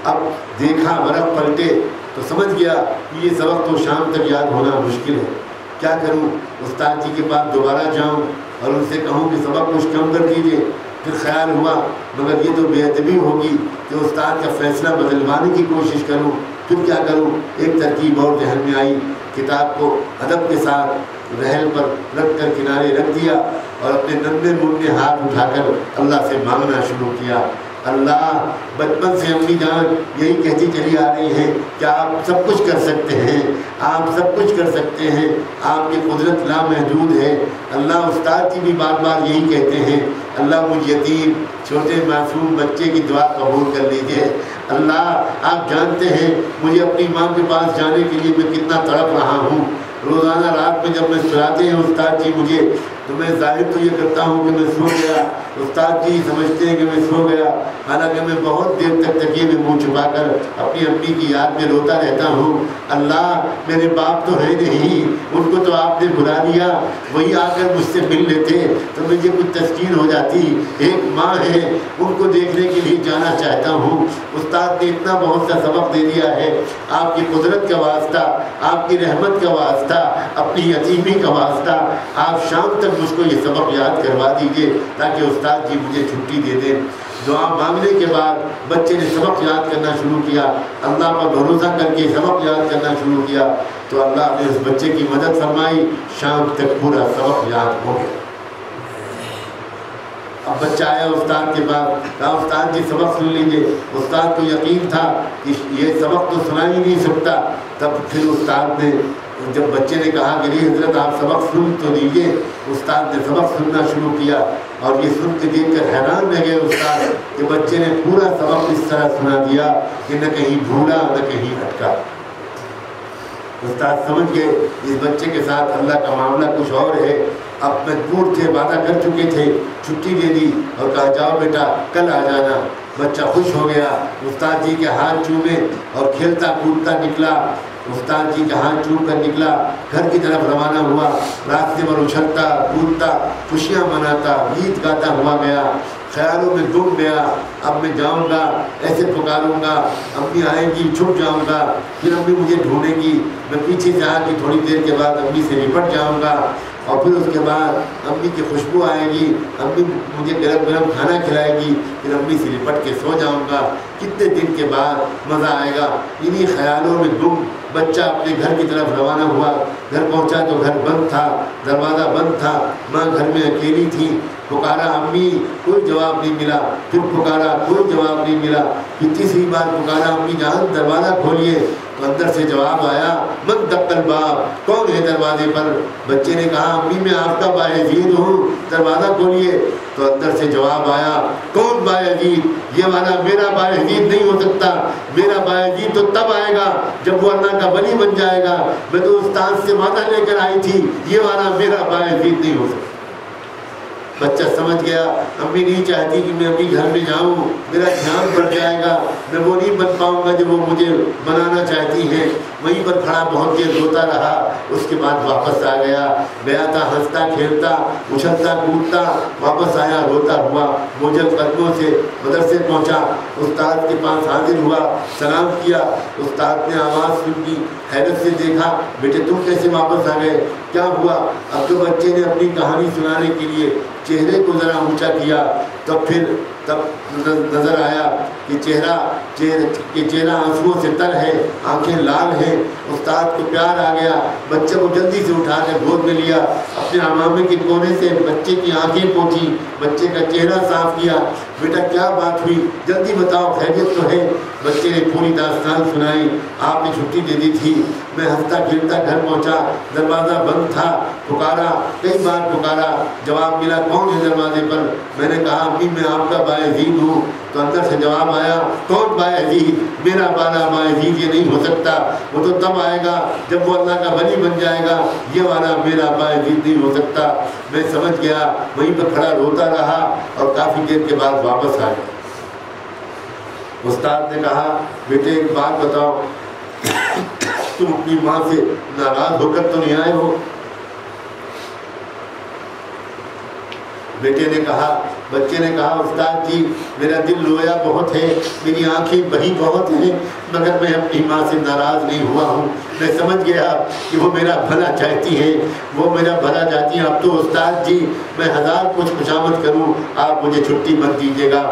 Speaker 2: اب دیکھا، ورق پلٹے تو سمجھ گیا کہ یہ سبق تو شام تک یاد ہونا مشکل ہے، کیا کروں؟ استاد جی کے پاس دوبارہ جاؤں اور ان سے کہوں کہ سبق کچھ کم کر دیجئے؟ پھر خیال ہوا مگر یہ تو بے ادبی ہوگی کہ استاد کا فیصلہ بدلوانے کی کوشش کروں، پھر کیا کروں؟ ایک ترکیب اور ذہن میں آئی، کتاب کو ادب کے ساتھ رحل پر رکھ کر کنارے رکھ دیا اور اپنے ننھے منھے ہاتھ اٹھا کر اللہ سے مانگنا شروع کیا۔ اللہ، بچپن سے امی جان یہی کہتی چلی آ رہی ہیں کہ آپ سب کچھ کر سکتے ہیں، آپ سب کچھ کر سکتے ہیں، آپ کی قدرت لامحدود ہے۔ اللہ، استاد جی بھی بار بار یہی کہتے ہیں، اللہ مجھ یتیم چھوٹے معصوم بچے کی دعا قبول کر لیجئے۔ اللہ، آپ جانتے ہیں مجھے اپنی ماں کے پاس جانے کے لیے میں کتنا تڑپ رہا ہوں۔ روزانہ رات میں جب میں سلاتے ہیں استاد جی مجھے، تو میں ظاہر تو یہ کرتا ہوں کہ میں سو گیا، استاد جی سمجھتے ہیں کہ میں سو گیا، حالانکہ میں بہت دیر تک تکیے میں منہ چھپا کر اپنی امی کی یاد میں روتا رہتا ہوں۔ اللہ، میرے باپ تو ہے نہیں، ان کو تو آپ نے بلا دیا، وہی آ کر مجھ سے مل لیتے تو مجھے کچھ تسکین ہو جاتی۔ ایک ماں ہے، ان کو دیکھنے کے لیے جانا چاہتا ہوں۔ استاد نے اتنا بہت سا سبق دے دیا ہے، آپ کی قدرت کا واسطہ، آپ کی رحمت کا واسطہ، اپنی یتیمی کا واسطہ، آپ شام تک مجھ کو یہ سبق یاد کروا دیجئے تاکہ استاد جی مجھے چھٹی دے دیں۔ دعا مانگنے کے بعد بچے نے سبق یاد کرنا شروع کیا، اللہ پر بھروسہ کر کے سبق یاد کرنا شروع کیا تو اللہ نے اس بچے کی مدد فرمائی، شام تک پورا سبق یاد ہو گیا۔ اب بچہ آیا استاد کے پاس، کہا استاد جی سبق سن لیجئے۔ استاد کو یقین تھا کہ یہ سبق تو سنا ہی نہیں سکتا۔ تب پھر استاد نے جب بچے نے کہا کہ نہیں حضرت آپ سبق سن تو لیجئے، استاد نے سبق سننا شروع کیا اور یہ سن کے دیکھ کر حیران رہ گئے استاد کہ بچے نے پورا سبق اس طرح سنا دیا کہ نہ کہیں بھولا نہ کہیں اٹکا۔ استاد سمجھ گئے اس بچے کے ساتھ اللہ کا معاملہ کچھ اور ہے۔ اب مجبور تھے، وعدہ کر چکے تھے، چھٹی دے دی اور کہا جاؤ بیٹا کل آ جانا۔ بچہ خوش ہو گیا، استاد جی کے ہاتھ چومے اور کھیلتا کودتا نکلا، استاد جی کے ہاتھ چوم کر نکلا، گھر کی طرف روانہ ہوا، راستے پر اچھلتا کودتا خوشیاں مناتا گیت گاتا ہوا گیا، خیالوں میں ڈوب گیا۔ اب میں جاؤں گا، ایسے پکاروں گا، امی آئیں گی، چھپ جاؤں گا، پھر امی مجھے ڈھونڈے گی، میں پیچھے سے آ کے تھوڑی دیر کے بعد امی سے لپٹ جاؤں گا، اور پھر اس کے بعد امی کی خوشبو آئے گی، امی مجھے گرم گرم کھانا کھلائے گی، پھر امی سے لپٹ کے سو جاؤں گا، کتنے دن کے بعد مزہ آئے گا۔ انہی خیالوں میں گم بچہ اپنے گھر کی طرف روانہ ہوا۔ گھر پہنچا تو گھر بند تھا، دروازہ بند تھا، ماں گھر میں اکیلی تھی۔ پکارا امی، کوئی جواب نہیں ملا، پھر پکارا کوئی جواب نہیں ملا، پھر تیسری بار پکارا امی جان دروازہ کھولیے، تو اندر سے جواب آیا من دق الباب، کون ہے دروازے پر؟ بچے نے کہا امی میں آپ کا بایزید ہوں، دروازہ کھولیے، تو اندر سے جواب آیا کون بایزید؟ یہ والا میرا بایزید نہیں ہو سکتا، میرا بایزید تو تب آئے گا جب وہ اللہ کا ولی بن جائے گا، میں تو استاد سے وعدہ لے کر آئی تھی، یہ والا میرا بایزید نہیں ہو سکتا۔ بچہ سمجھ گیا امی نہیں چاہتی کہ میں امی گھر میں جاؤں، میرا دھیان بڑھ جائے گا، میں وہ نہیں بن پاؤں گا جو وہ مجھے بنانا چاہتی ہیں۔ وہیں پر کھڑا بہت دیر روتا رہا، اس کے بعد واپس آ گیا تھا ہنستا کھیلتا اچھلتا کودتا، واپس آیا روتا ہوا بوجھل قدموں سے مدرسے پہنچا، استاد کے پاس حاضر ہوا، سلام کیا۔ استاد نے آواز سن کی، حیرت سے دیکھا، بیٹے تم کیسے واپس آ گئے، کیا ہوا؟ اب تو بچے نے اپنی کہانی سنانے کے لیے چہرے کو ذرا اونچا کیا، تب نظر آیا کہ چہرہ آنسوؤں سے تر ہے، آنکھیں لال ہیں۔ استاد کو پیار آ گیا، بچے کو جلدی سے اٹھا کے گود میں لیا، اپنے عمامے کے کونے سے بچے کی آنکھیں پوچھی، بچے کا چہرہ صاف کیا۔ بیٹا کیا بات ہوئی، جلدی بتاؤ، خیریت تو ہے؟ بچے نے پوری داستان سنائی۔ آپ نے چھٹی دے دی تھی، میں ہنستا کھیلتا گھر پہنچا، دروازہ بند تھا، پکارا، کئی بار پکارا، جواب ملا کون ہے دروازے پر؟ میں نے کہا امی میں آپ کا باعزید ہوں، تو اندر سے جواب آیا کون باعزید؟ میرا والا باعزید یہ نہیں ہو سکتا، وہ تو تب آئے گا جب وہ اللہ کا ولی بن جائے گا، یہ والا میرا باعزید نہیں ہو سکتا۔ میں سمجھ گیا، وہیں پر کھڑا روتا رہا اور کافی دیر کے بعد واپس آ گیا۔ استاد نے کہا بیٹے ایک بات بتاؤ، تم اپنی ماں سے ناراض ہو کر تو نہیں آئے ہو؟ بچے نے کہا استاد جی میرا دل رویا بہت ہے، میری آنکھیں بہی بہت ہیں، مگر میں اپنی ماں سے ناراض نہیں ہوا ہوں۔ میں سمجھ گیا کہ وہ میرا بھلا چاہتی ہے، وہ میرا بھلا چاہتی ہیں۔ اب تو استاد جی میں ہزار کچھ خوشامد کروں، آپ مجھے چھٹی مت دیجیے گا،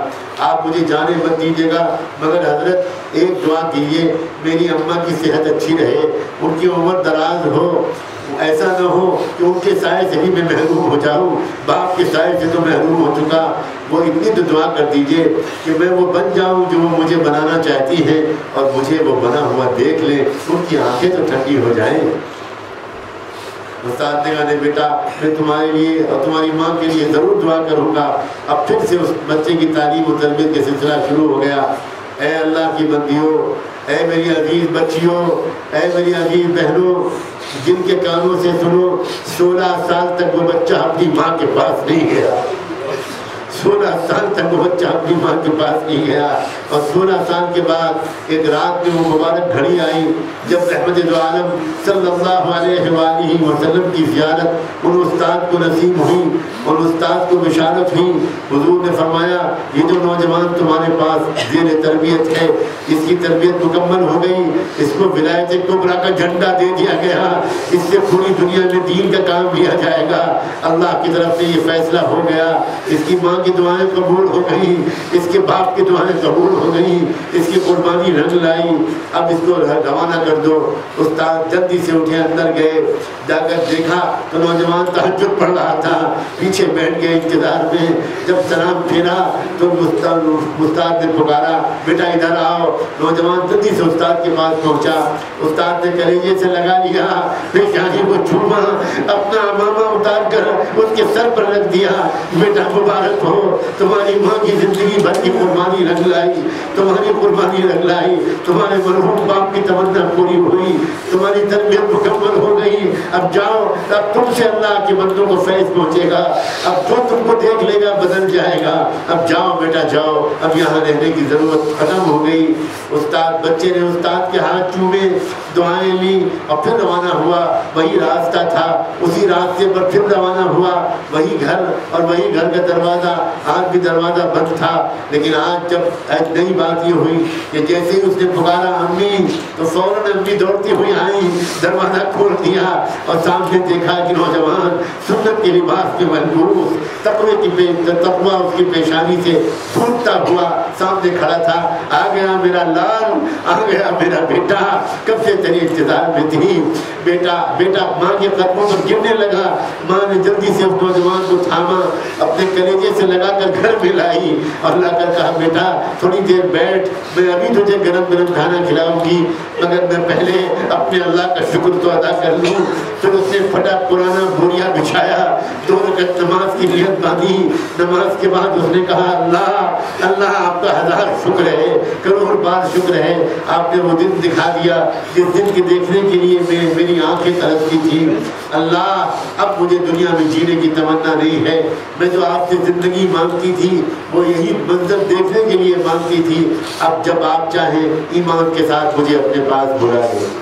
Speaker 2: آپ مجھے جانے مت دیجیے گا، مگر حضرت ایک دعا کیجیے میری اماں کی صحت اچھی رہے، ان کی عمر دراز ہو، ایسا نہ ہو کہ ان کے سائے سے بھی میں محروم ہو جاؤں، باپ کے سائے سے تو محروم ہو چکا۔ وہ اتنی تو دعا کر دیجئے کہ میں وہ بن جاؤں جو وہ مجھے بنانا چاہتی ہے، اور مجھے وہ بنا ہوا دیکھ لیں، ان کی آنکھیں تو ٹھنڈی ہو جائیں۔ استاد نے کہا بیٹا میں تمہارے لیے اور تمہاری ماں کے لیے ضرور دعا کروں گا۔ اب پھر سے اس بچے کی تعلیم و تربیت کا سلسلہ شروع ہو گیا۔ اے اللہ کی بندیوں، اے میری عزیز بچیوں، اے میری عزیز بہنوں، جن کے کانوں سے سنو 16 سال تک وہ بچہ اپنی ماں کے پاس نہیں گیا، 16 سال تک وہ بچہ اپنی ماں کے پاس نہیں گیا، اور 16 سال کے بعد ایک رات میں وہ مبارک گھڑی آئی جب رحمت دو عالم صلی اللہ علیہ وآلہ وسلم کی زیارت ان استاد کو نصیب ہوئی، ان استاد کو بشارت ہوئی۔ حضور نے فرمایا یہ جو نوجوان تمہارے پاس زیر تربیت ہے، اس کی تربیت مکمل ہو گئی، اس کو ولایت کبریٰ کا جھنڈا دے دیا گیا، اس سے پوری دنیا میں دین کا کام کیا جائے گا۔ اللہ کی طرف سے یہ فیصلہ ہو گیا، اس کی ماں کی دعائیں قبول ہو گئی، اس کے باپ کی دعائیں قبول ہو گئی، اس کی قربانی رنگ لائی، اب اس کو روانہ کر دو۔ استاد جلدی سے اٹھے اندر گئے، جا کر دیکھا تو نوجوان تہجد پڑھ رہا تھا، پیچھے بیٹھ گئے انتظار میں۔ جب سلام پھیرا تو استاد نے پکارا بیٹا ادھر آؤ۔ نوجوان جلدی سے استاد کے پاس پہنچا، استاد نے کلیجے سے لگا لیا، پیشانی کو چھوما، اپنا امامہ اتار کر اس کے سر پر رکھ دیا۔ بیٹا مبارک ہو، تمہاری ماں کی زندگی بھر کی قربانی رنگ لائی، تمہاری قربانی رنگ لائی، تمہارے مرحوم باپ کی تمنا پوری ہوئی، تمہاری تربیت مکمل ہو گئی۔ اب جاؤ، اب تم سے اللہ کے بندوں کو فیض پہنچے گا، اب جو تم کو دیکھ لے گا بدل جائے گا۔ اب جاؤ بیٹا جاؤ، اب یہاں رہنے کی ضرورت ختم ہو گئی۔ بچے نے استاد کے ہاتھ چومے، دعائیں لی اور پھر روانہ ہوا۔ وہی راستہ تھا، اسی راستے پر پھر روانہ ہوا، وہی گھر اور وہی گھر کا دروازہ، آج بھی دروازہ بند تھا۔ لیکن آج جب نئی بات یہ ہوئی کہ جیسے ہی اس نے پکارا امی، تو فوراً امی دوڑتی ہوئی آئی، دروازہ کھول دیا اور سامنے دیکھا کہ نوجوان سنت کے لباس میں ملبوس، تقوی اس کی پیشانی سے پھوٹتا ہوا سامنے کھڑا تھا۔ آ گیا میرا لال، آ گیا میرا بیٹا، کب سے تیری انتظار میں تھی۔ بیٹا ماں کے قدموں پر گرنے لگا۔ ماں نے جلدی سے اس نوجوان کو تھاما، اپنے کلیجے سے لگا کر گھر میں لائی اور لا کر کہا بیٹا تھوڑی دیر بیٹھ، میں ابھی تجھے گرم گرم کھانا کھلاؤں گی، مگر میں پہلے اپنے اللہ کا شکر تو ادا کر لوں۔ پھر اس نے پھٹا پرانا بوریا بچھایا، 2 رکعت نماز کی نیت باندھی. نماز کے بعد اس نے کہا اللہ اللہ آپ کا ہزار شکر ہے, کروڑ بار شکر ہے, آپ نے وہ دن دکھا دیا جس دن کے دیکھنے کے لیے میری آنکھیں ترستی تھی. اللہ اب مجھے دنیا میں جینے کی تمنا نہیں ہے, میں جو آپ سے زندگی مانگتی تھی وہ یہی منظر دیکھنے کے لیے مانگتی تھی. اب جب آپ چاہیں ایمان کے ساتھ مجھے اپنے پاس بلا لیں.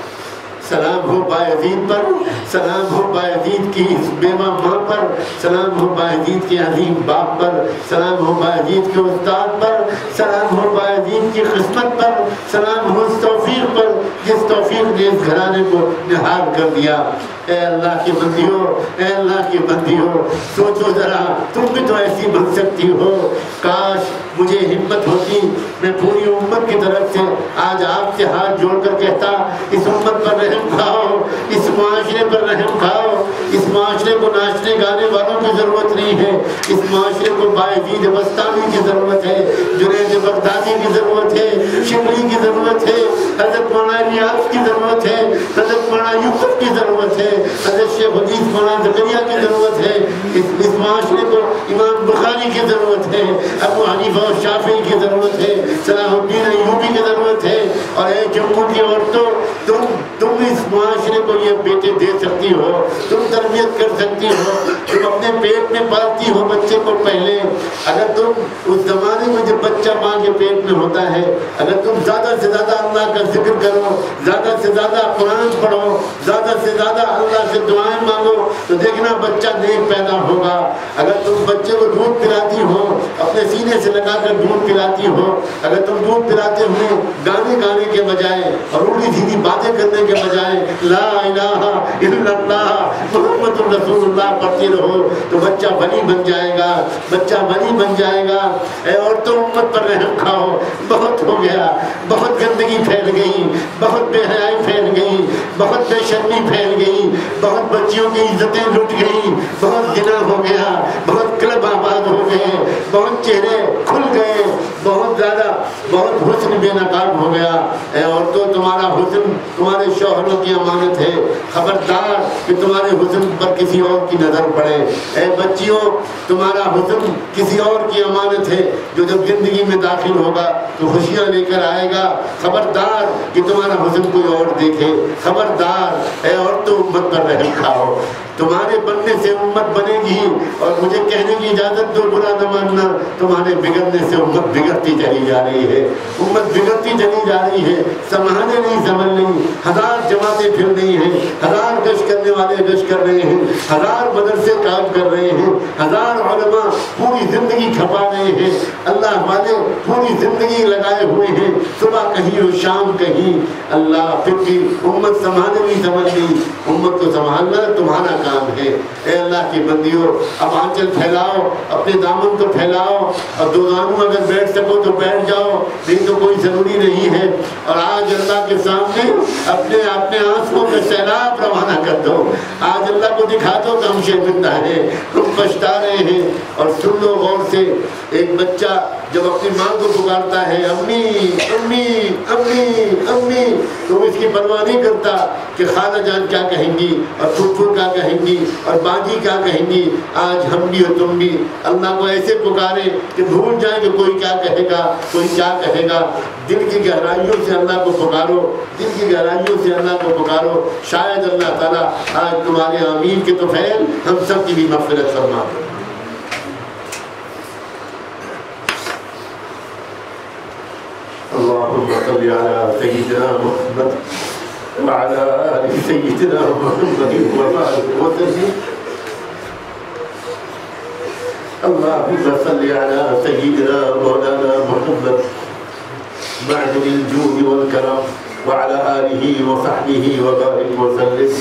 Speaker 2: سلام ہو بایزید پر, سلام ہو بایزید کی اس بیوہ ماں پر, سلام ہو بایزید کے عظیم باپ پر, سلام ہو بایزید کے استاد پر, سلام ہو بایزید کی قسمت پر, سلام ہو اس توفیق پر جس توفیق نے اس گھرانے کو نہال کر دیا. اے اللہ کی بندیوں, اے اللہ کی بندیوں, سوچو ذرا تم بھی تو ایسی بن سکتی ہو. کاش مجھے ہمت ہوتی, میں پوری امت کی طرف سے آج آپ سے ہاتھ جوڑ کر کہتا اس امت پر رحم کھاؤ, اس معاشرے پر رحم کھاؤ. اس معاشرے کو ناچنے گانے والوں کی ضرورت نہیں ہے, اس معاشرے کو بایزید بستانی کی ضرورت ہے, جنید بغدادی کی ضرورت ہے, شبلی کی ضرورت ہے, حضرت مولانا نیاز کی ضرورت ہے, حضرت مولانا یوسف کی ضرورت ہے, حضرت شیخ حدیث مولانا زکریا کی ضرورت ہے. اس معاشرے کو امام بخاری کی ضرورت ہے, ابو حنیفہ اور شافعی کی ضرورت ہے, صلاح الدین ایوبی کی ضرورت ہے. اور اے جموں کی عورتوں, تم اس معاشرے کو یہ بیٹے دے سکتی ہو, تم تربیت کر سکتی ہو, تم اپنے پیٹ میں پالتی ہو بچے کو. پہلے اگر تم اس زمانے میں جب بچہ ماں کے پیٹ میں ہوتا ہے, اگر تم زیادہ سے زیادہ اللہ کا ذکر کرو, زیادہ سے زیادہ قرآن پڑھو, زیادہ سے زیادہ اللہ سے دعائیں مانگو, تو دیکھنا بچہ نیک پیدا ہوگا. اگر تم بچے کو دودھ پلاتی ہو, اپنے سینے سے لگا کر دودھ پلاتی ہو, اگر تم دودھ پلاتے ہوئے گانے گانے کے بجائے اور الٹی سیدھی باتیں کرنے کے بجائے لا الہ الا اللہ محمد رسول اللہ پڑھتے رہو, تو بچہ بنی بن جائے گا, بچہ بنی بن جائے گا. اے عورتوں امت پر رحم کھاؤ, بہت ہو گیا, بہت گندگی پھیل گئی, بہت بے حیائی پھیل گئی, بہت بے شرمی پھیل گئی, بہت بچیوں کی عزتیں لٹ گئی, بہت زنا ہو گیا, بہت کلب آباد ہو گئے, بہت چہرے کھل گئے, بہت زیادہ بہت حسن بے نقاب ہو گیا. اے عورتوں تمہارا حسن تمہارے شوہروں کی امانت ہے, خبردار کہ تمہارے حسن پر کسی اور کی نظر پڑے. اے بچیوں تمہارا حسن کسی اور کی امانت ہے جو جب زندگی میں داخل ہوگا تو خوشیاں لے کر آئے گا. خبردار کہ تمہارا حسن کوئی اور دیکھے, خبردار. اے عورتوں امت پر رحم کھاؤ, تمہارے بننے سے امت بنے گی. اور مجھے کہنے کی اجازت دو, برا نہ ماننا, تمہارے بگڑنے سے امت بگڑتی چلی جا رہی ہے, امت بگڑتی چلی جا رہی ہے. سنبھالنے نہیں سنبھل نہیں, ہزار جماعتیں پھر رہی ہیں, ہزار گشت کرنے والے گشت کر رہے ہیں, ہزار مدرسے کام کر رہے ہیں, ہزار علماء پوری زندگی کھپا رہے ہیں, اللہ والے پوری زندگی لگائے ہوئے ہیں, صبح کہیں اور شام کہیں. اللہ پھر بھی امت سنبھالنے نہیں سنبھل نہیں, امت کو سنبھالنا تمہارا کام ہے. اے اللہ کی بندیوں اب آنچل پھیلاؤ, اپنے دامن کو پھیلاؤ, اور دو دانوں اگر بیٹھ سکو تو بیٹھ جاؤ, نہیں تو کوئی ضروری نہیں ہے. اور آج اللہ کے سامنے اپنے آنسوؤں میں سیلاب روانہ کر دو. آج اللہ کو دکھا دو کہ ہم شرمندہ ہیں, ہم پچھتا رہے ہیں. اور سن لو غور سے, ایک بچہ جب اپنی ماں کو پکارتا ہے امی امی امی امی, تو اس کی پرواہ نہیں کرتا کہ خالہ جان کیا کہیں گی اور پھپھو کیا کہیں گی اور باجی کیا کہیں گی. آج ہم بھی اور تم بھی اللہ کو ایسے پکارے کہ بھول جائیں کہ کوئی کیا کہے گا, کوئی کیا کہے گا. دل کی گہرائیوں سے اللہ کو پکارو, دل کی گہرائیوں سے اللہ کو پکارو. شاید اللہ تعالیٰ آج تمہارے آمین کے تو فعل ہم سب کی بھی مغفرت فرما دے. اللهم صل على سيدنا محمد وعلى آل سيدنا محمد وبارك وسلم. اللهم صل على سيدنا مولانا محمد معدن الجود والكرم وعلى آله وصحبه وبارك وسلم.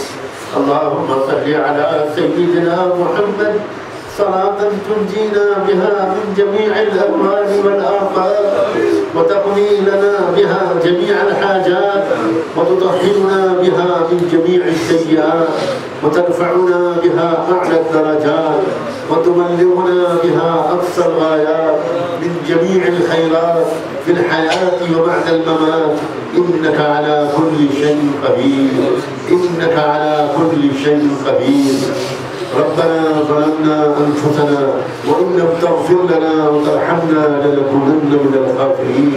Speaker 2: اللهم صل على سيدنا محمد صلاة تنجينا بها من جميع الأهوال والآفات, وتقضي لنا بها جميع الحاجات, وتطهرنا بها من جميع السيئات, وترفعنا بها أعلى الدرجات, وتبلغنا بها أقصى الغايات من جميع الخيرات في الحياة وبعد الممات. إنك على كل شيء قدير, إنك على كل شيء قدير. ربنا ظلمنا أنفسنا وإن لم تغفر لنا وترحمنا لنكونن من الخاسرين.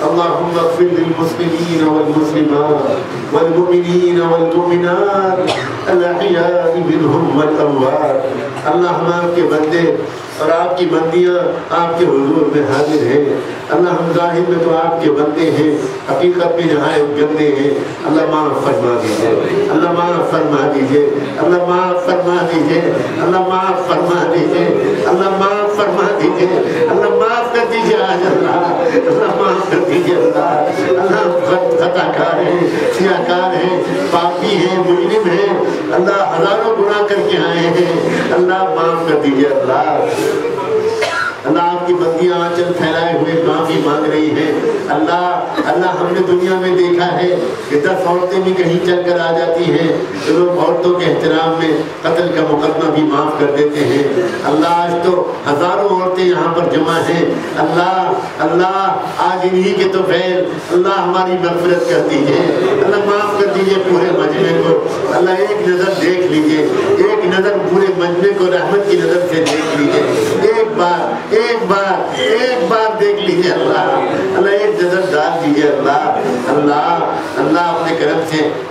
Speaker 2: اللهم اغفر للمسلمين والمسلمات والمؤمنين والمؤمنات الأحياء منهم والأموات. اللہ ہم آپ کے بندے اور آپ کی بندیاں آپ کے حضور میں حاضر ہیں. اللہ ہم ظاہر میں تو آپ کے بندے ہیں، حقیقت میں نہایت گندے ہیں. اللہ معاف فرما دیجیے، اللہ معاف فرما دیجیے، اللہ معاف فرما دیجیے، اللہ معاف فرما دیجیے، اللہ معاف فرما دیجیے، اللہ معاف کر دیجیے. آج اللہ معاف کر دیجیے. اللہ خطا کار ہیں، سیاہ کار ہیں، پاپی ہیں، مجرم ہیں. اللہ ہزاروں گناہ کر کے آئے ہیں. اللہ معاف کر دیجیے. اللہ آپ کی بندیاں آنچل پھیلائے ہوئے معافی مانگ رہی ہیں. اللہ ہم نے دنیا میں دیکھا ہے کہ 10 عورتیں بھی کہیں چل کر آ جاتی ہیں تو لوگ عورتوں کے احترام میں قتل کا مقدمہ بھی معاف کر دیتے ہیں. اللہ آج تو ہزاروں عورتیں یہاں پر جمع ہیں. اللہ آج انہی کے تو فعل. اللہ ہماری مغفرت کر دیجئے، اللہ معاف کر دیجئے پورے مجمع کو. اللہ ایک نظر دیکھ لیجئے، ایک نظر پورے مجمع کو رحمت کی نظر سے دیکھ لیجئے. ایک بار دیکھ لیجئے. اللہ ایک نظر ڈال دیجئے. اللہ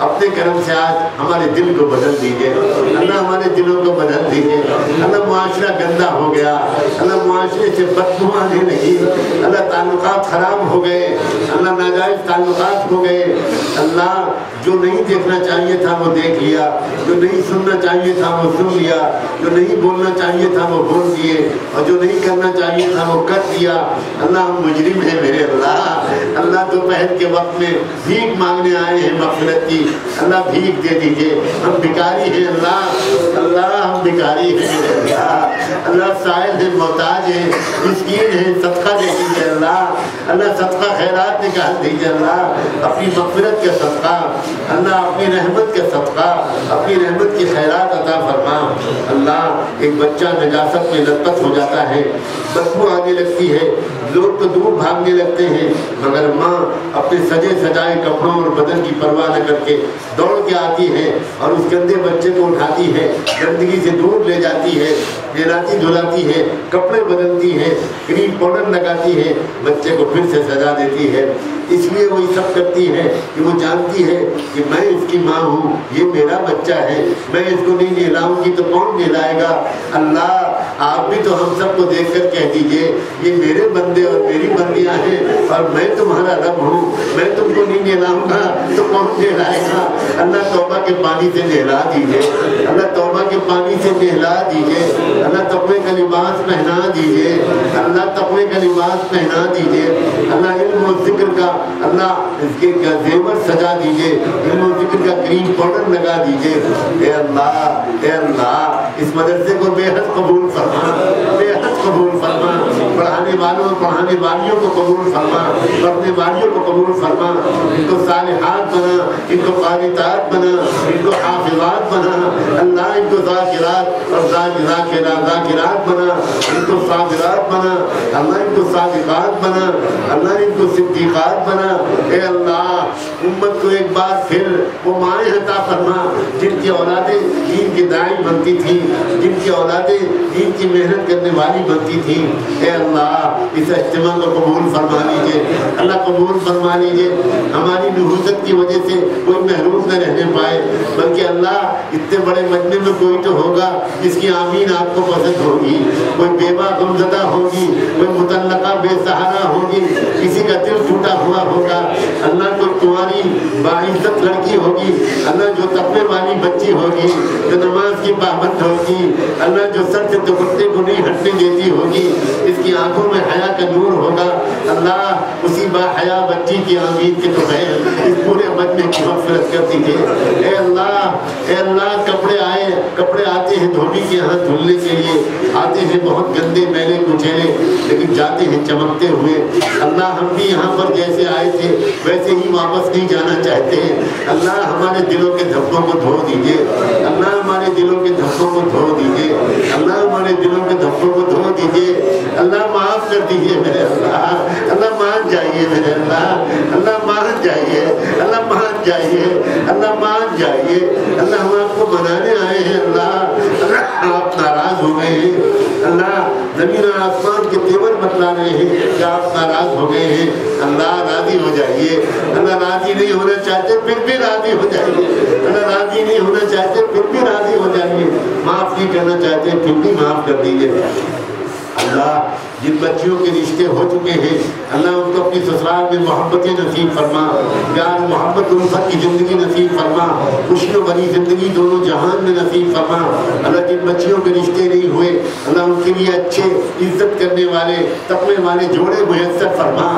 Speaker 2: اپنے کرم سے آج ہمارے دل کو بدل دیجئے. اللہ ہمارے دلوں کو بدل دیجئے. اللہ معاشرہ گندا ہو گیا، اللہ معاشرے سے بدبو آنے لگی. اللہ تعلقات خراب ہو گئے، اللہ ناجائز تعلقات ہو گئے. اللہ جو نہیں دیکھنا چاہیے تھا وہ دیکھ لیا، جو نہیں سننا چاہیے تھا وہ سن لیا، جو نہیں بولنا چاہیے تھا وہ بول دیے، اور جو نہیں کرنا چاہیے تھا وہ کر دیا. اللہ ہم مجرم ہیں میرے اللہ دوپہر کے وقت میں بھیک مانگنے آئے ہیں مغفرت کی. اللہ بھیک دے دیجئے. ہم بھکاری ہیں اللہ ہم بھکاری ہیں. اللہ سائل ہیں، محتاج ہیں، مسکین ہیں. صدقہ دے دیجئے اللہ صدقہ خیرات نکال دیجئے. اللہ اپنی مغفرت کا صدقہ، اللہ اپنی رحمت کا صدقہ، اپنی رحمت کی خیرات عطا فرما. اللہ ایک بچہ نجاست میں لطف ہو جاتا ہے، بدبو آنے لگتی ہے، لوگ تو دور بھاگنے لگتے ہیں، مگر ماں اپنے سجے سجائے کپڑوں اور بدن کی پرواہ نہ کر کے دوڑ کے آتی ہے اور اس گندے بچے کو اٹھاتی ہے، گندگی سے دور لے جاتی ہے، نہلاتی دھلاتی ہے، کپڑے بدلتی ہے، کریم پاؤڈر لگاتی ہے، بچے کو پھر سے سجا دیتی ہے. اس لیے وہ یہ سب کرتی ہے کہ وہ جانتی ہے کہ میں اس کی ماں ہوں، یہ میرا بچہ ہے، میں اس کو نہیں نہلاؤں گی تو کون نہلائے گا. اللہ آپ بھی تو ہم سب کو دیکھ کر کہہ دیجئے یہ میرے بندے اور میری بندیاں ہیں اور میں تمہارا رب ہوں، میں تم کو نہیں نہلاؤں گا تو کون نہلائے گا. اللہ توبہ کے پانی سے نہلا دیجئے، اللہ توبہ کے پانی سے نہلا دیجئے. اللہ تقوی کا لباس پہنا دیجئے، اللہ تقوی کا لباس پہنا دیجئے. اللہ علم و ذکر کا اللہ اس کے زیور سجا دیجئے، علم و ذکر کا کریم پاؤڈر لگا دیجئے. اے اللہ اس مدرسے کو بے حد قبول فرما، بے حد قبول فرما. پڑھانے والوں اور پڑھانے والیوں کو قبول فرما، پڑھنے والیوں کو قبول فرما. ان کو صالحات بنا، ان کو قانتات بنا، ان کو حافظات بنا. اللہ ان کو ذاکرات اور ذاکرات بنا، ان کو صابرات بنا. اللہ ان کو صادقات بنا، اللہ ان کو صدیقات بنا. اے اللہ امت کو ایک بار پھر وہ مائیں عطا فرما جن کی اولادیں دین کی داعی بنتی تھیں، جن کی اولادیں دین کی محنت کرنے والی بنتی تھیں. اے اللہ اس اجتماع کو قبول فرما لیجئے، اللہ قبول فرما لیجئے. ہماری نحوست کی وجہ سے کوئی محروم نہ رہنے پائے، بلکہ اللہ اتنے بڑے مجمع میں کوئی تو ہوگا جس کی آمین آپ کو پسند ہوگی. کوئی بیوہ غمزدہ ہوگی، کوئی مطلقہ بے سہارا ہوگی، کسی کا دل ٹوٹا ہوا ہوگا. اللہ کوئی تمہاری باعزت لڑکی ہوگی، اللہ جو تقوی والی بچی ہوگی، جو نماز کی پابند ہوگی، اللہ جو سر سے دوپٹے کو نہیں ہٹنے دیتی ہوگی، اس کی آنکھوں میں حیا کا نور ہوگا. اللہ اسی با حیا بچی کی آمین کے تو ہے اس پورے مجمع کی مغفرت کر دیجیے. اے اللہ کپڑے آتے ہیں دھوبی کے ہاں دھلنے کے لیے، آتے ہیں بہت گندے میلے کچیلے، لیکن جاتے ہیں چمکتے ہوئے. اللہ ہم بھی یہاں پر جیسے آئے تھے ویسے ہی واپس نہیں جانا چاہتے ہیں. اللہ ہمارے دلوں کے دھبوں کو دھو دیجئے، اللہ ہمارے دلوں کے دھبوں کو دھو دیجئے، اللہ ہمارے دلوں کے دھبوں کو دھو دیجئے. اللہ معاف کر دیجئے میرے اللہ مان جائیے میرے اللہ مان جائیے، اللہ مان جائیے، اللہ مان جائیے. اللہ ہم آپ کو منانے آئے ہیں. اللہ آپ ناراض ہو گئے ہیں۔ اللہ زمین اور آسمان کے تیور بتلا رہے ہیں کہ آپ ناراض ہو گئے ہیں۔ اللہ راضی ہو جائیے۔ اللہ راضی نہیں ہونا چاہتے پھر بھی راضی ہو جائیے۔ اللہ راضی نہیں ہونا چاہتے پھر بھی راضی ہو جائیے۔ معاف نہیں کرنا چاہتے پھر بھی معاف کر دیجیے۔ اللہ جن بچیوں کے رشتے ہو چکے ہیں اللہ ان کو اپنی سسرال میں محبت نصیب فرما، پیار محبت الفت کی زندگی نصیب فرما، خوشی و بھری زندگی دونوں جہان میں نصیب فرما۔ اللہ جن بچیوں کے رشتے نہیں ہوئے اللہ ان کے لیے اچھے عزت کرنے والے تقوی والے جوڑے میسر فرما۔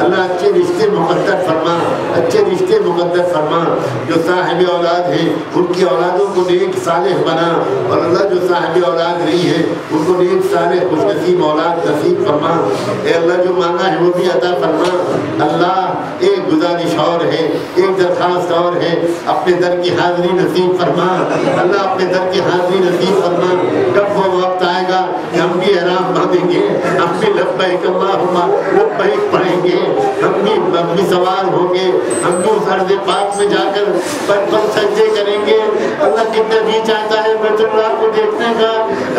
Speaker 2: اللہ اچھے رشتے مقدر فرما، اچھے رشتے مقدر فرما۔ جو صاحب اولاد ہیں ان کی اولادوں کو نیک صالح بنا، اور اللہ جو صاحب اولاد نہیں ہے ان کو نیک صالح خوش نصیب اولاد نصیب فرما۔ اے اللہ جو مانگا ہے وہ بھی عطا فرما۔ اللہ ایک گزارش اور ہے، ایک درخواست اور ہے، اپنے در کی حاضری نصیب فرما۔ اللہ اپنے در کی حاضری نصیب فرما۔ کب وہ وقت آئے گا کہ ہم بھی احرام باندھیں گے، ہم بھی لبیک اللہم لبیک پڑھیں گے، ہم بھی سوار ہوں گے، ہم بھی اس ارض پاک میں جا کر پر سجدے کریں گے۔ اللہ کتنا جی چاہتا ہے بیت اللہ کو دیکھنے کا،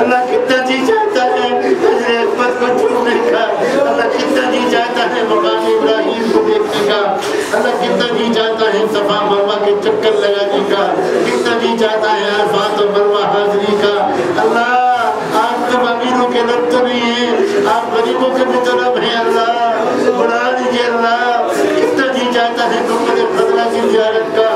Speaker 2: اللہ کتنا جی چاہتا ہے حجر اسود کو چھونے کا، اللہ کتنا جی چاہتا ہے مقام ابراہیم کو دیکھنے کا، اللہ کتنا جی چاہتا ہے صفا مروہ کے چکر لگانے کا، کتنا جی چاہتا ہے عرفات و مروہ حاضری کا۔ اللہ آپ تو امیروں کے رب تو نہیں ہیں، آپ غریبوں کے بھی تو رب ہیں۔ اللہ بڑھا دیجیے۔ اللہ کتنا جی چاہتا ہے گنبد خضرا کی زیارت کا،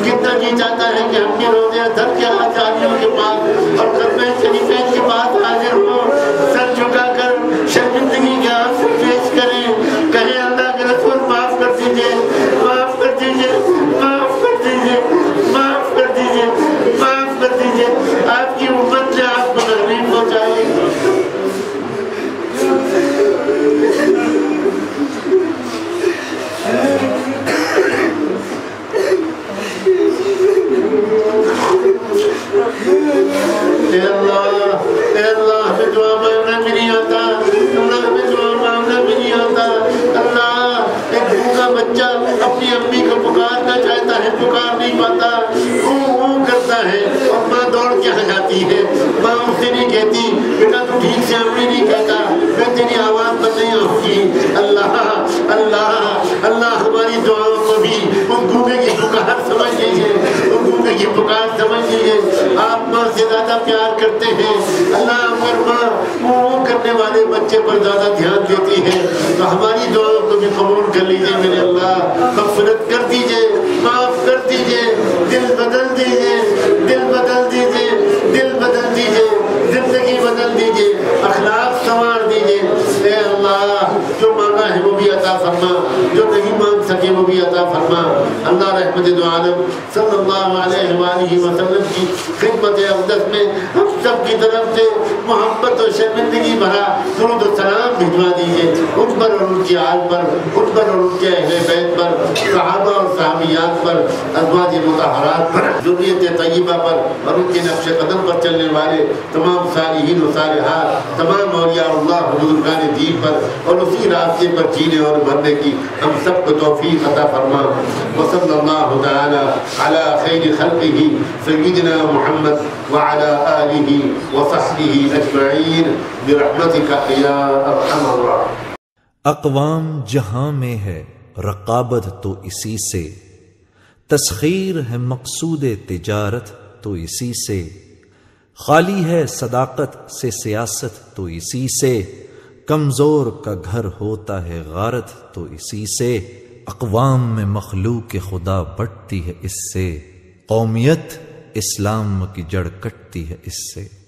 Speaker 2: کتنا جی چاہتا ہے کہ ہم کے روزے ادھر کے آجاریوں کے پاس اور قدمِ شریفین کے پاس حاضر ہوں، سر جھکا کر شرمندگی کے آنسو پیش کریں، کہیں اللہ کے رسول معاف کر دیجئے، معاف کر دیجئے، معاف کر دیجئے، معاف کر دیجئے، معاف کر دیجئے۔ آپ کی امت نے آپ کو تکلیف پہنچائی، اے اللہ ہمیں دعا مانگنا بھی نہیں آتا، اللہ ہمیں دعا مانگنا بھی نہیں آتا۔ اللہ ایک بھوکا بچہ اپنی امی کو پکارنا چاہتا ہے، پکار نہیں پاتا، اوں کرتا ہے اور ماں دوڑ کے آ جاتی ہے۔ ماں اس سے نہیں کہتی بیٹا تو ٹھیک سے امی نہیں کہتا، میں تیری آواز پر نہیں آؤں گی۔ اللہ اللہ اللہ ہماری دعاؤں کو بھی اس بھوکے کی پکار سمجھ لیجیے، اس بھوکے کی پکار سمجھ لیجیے۔ آپ ماں سے زیادہ پیار کرتے ہیں، اللہ اگر ماں وہ کرنے والے بچے پر زیادہ دھیان دیتی ہے تو ہماری دعاؤں کو بھی قبول کر لیجیے میرے اللہ۔ مغفرت کر دیجیے، معاف کر دیجیے، دل بدل دیجیے، دل بدل دیجیے، دل بدل دیجیے، زندگی بدل دیجیے، اخلاق سنوار دیجیے۔ اے اللہ جو مانگا ہے وہ بھی عطا فرما، جو نہیں مانگ سکے وہ بھی عطا فرما۔ اللہ رحمت دو عالم صلی اللہ علیہ وآلہ وسلم کی خدمت اقدس میں ہم سب کی طرف سے محبت و شرمندگی بھرا درود و سلام بھجوا دیجیے ان پر اور ان کی آل پر، ان پر اور ان کے اہل بیت پر، صحابہ اور صحابیات پر، ازواج مطہرات پر، ذریت طیبہ پر اور ان کے نقش قدم پر چلنے والے تمام صالحین و صالحات، تمام اولیاء اللہ بزرگان دین پر اور اسی راستے پر جینے اور مرنے کی ہم سب کو توفیق عطا فرما۔ وصلی اللہ تعالی علی خیر خلقہ سیدنا محمد وعلى آلہ وصحبہ اجمعین برحمتک یا ارحم الراحمین۔
Speaker 3: اقوام جہاں میں ہے رقابت تو اسی سے، تسخیر ہے مقصود تجارت تو اسی سے، خالی ہے صداقت سے سیاست تو اسی سے، کمزور کا گھر ہوتا ہے غارت تو اسی سے، اقوام میں مخلوق خدا بٹتی ہے اس سے، قومیت اسلام کی جڑ کٹتی ہے اس سے۔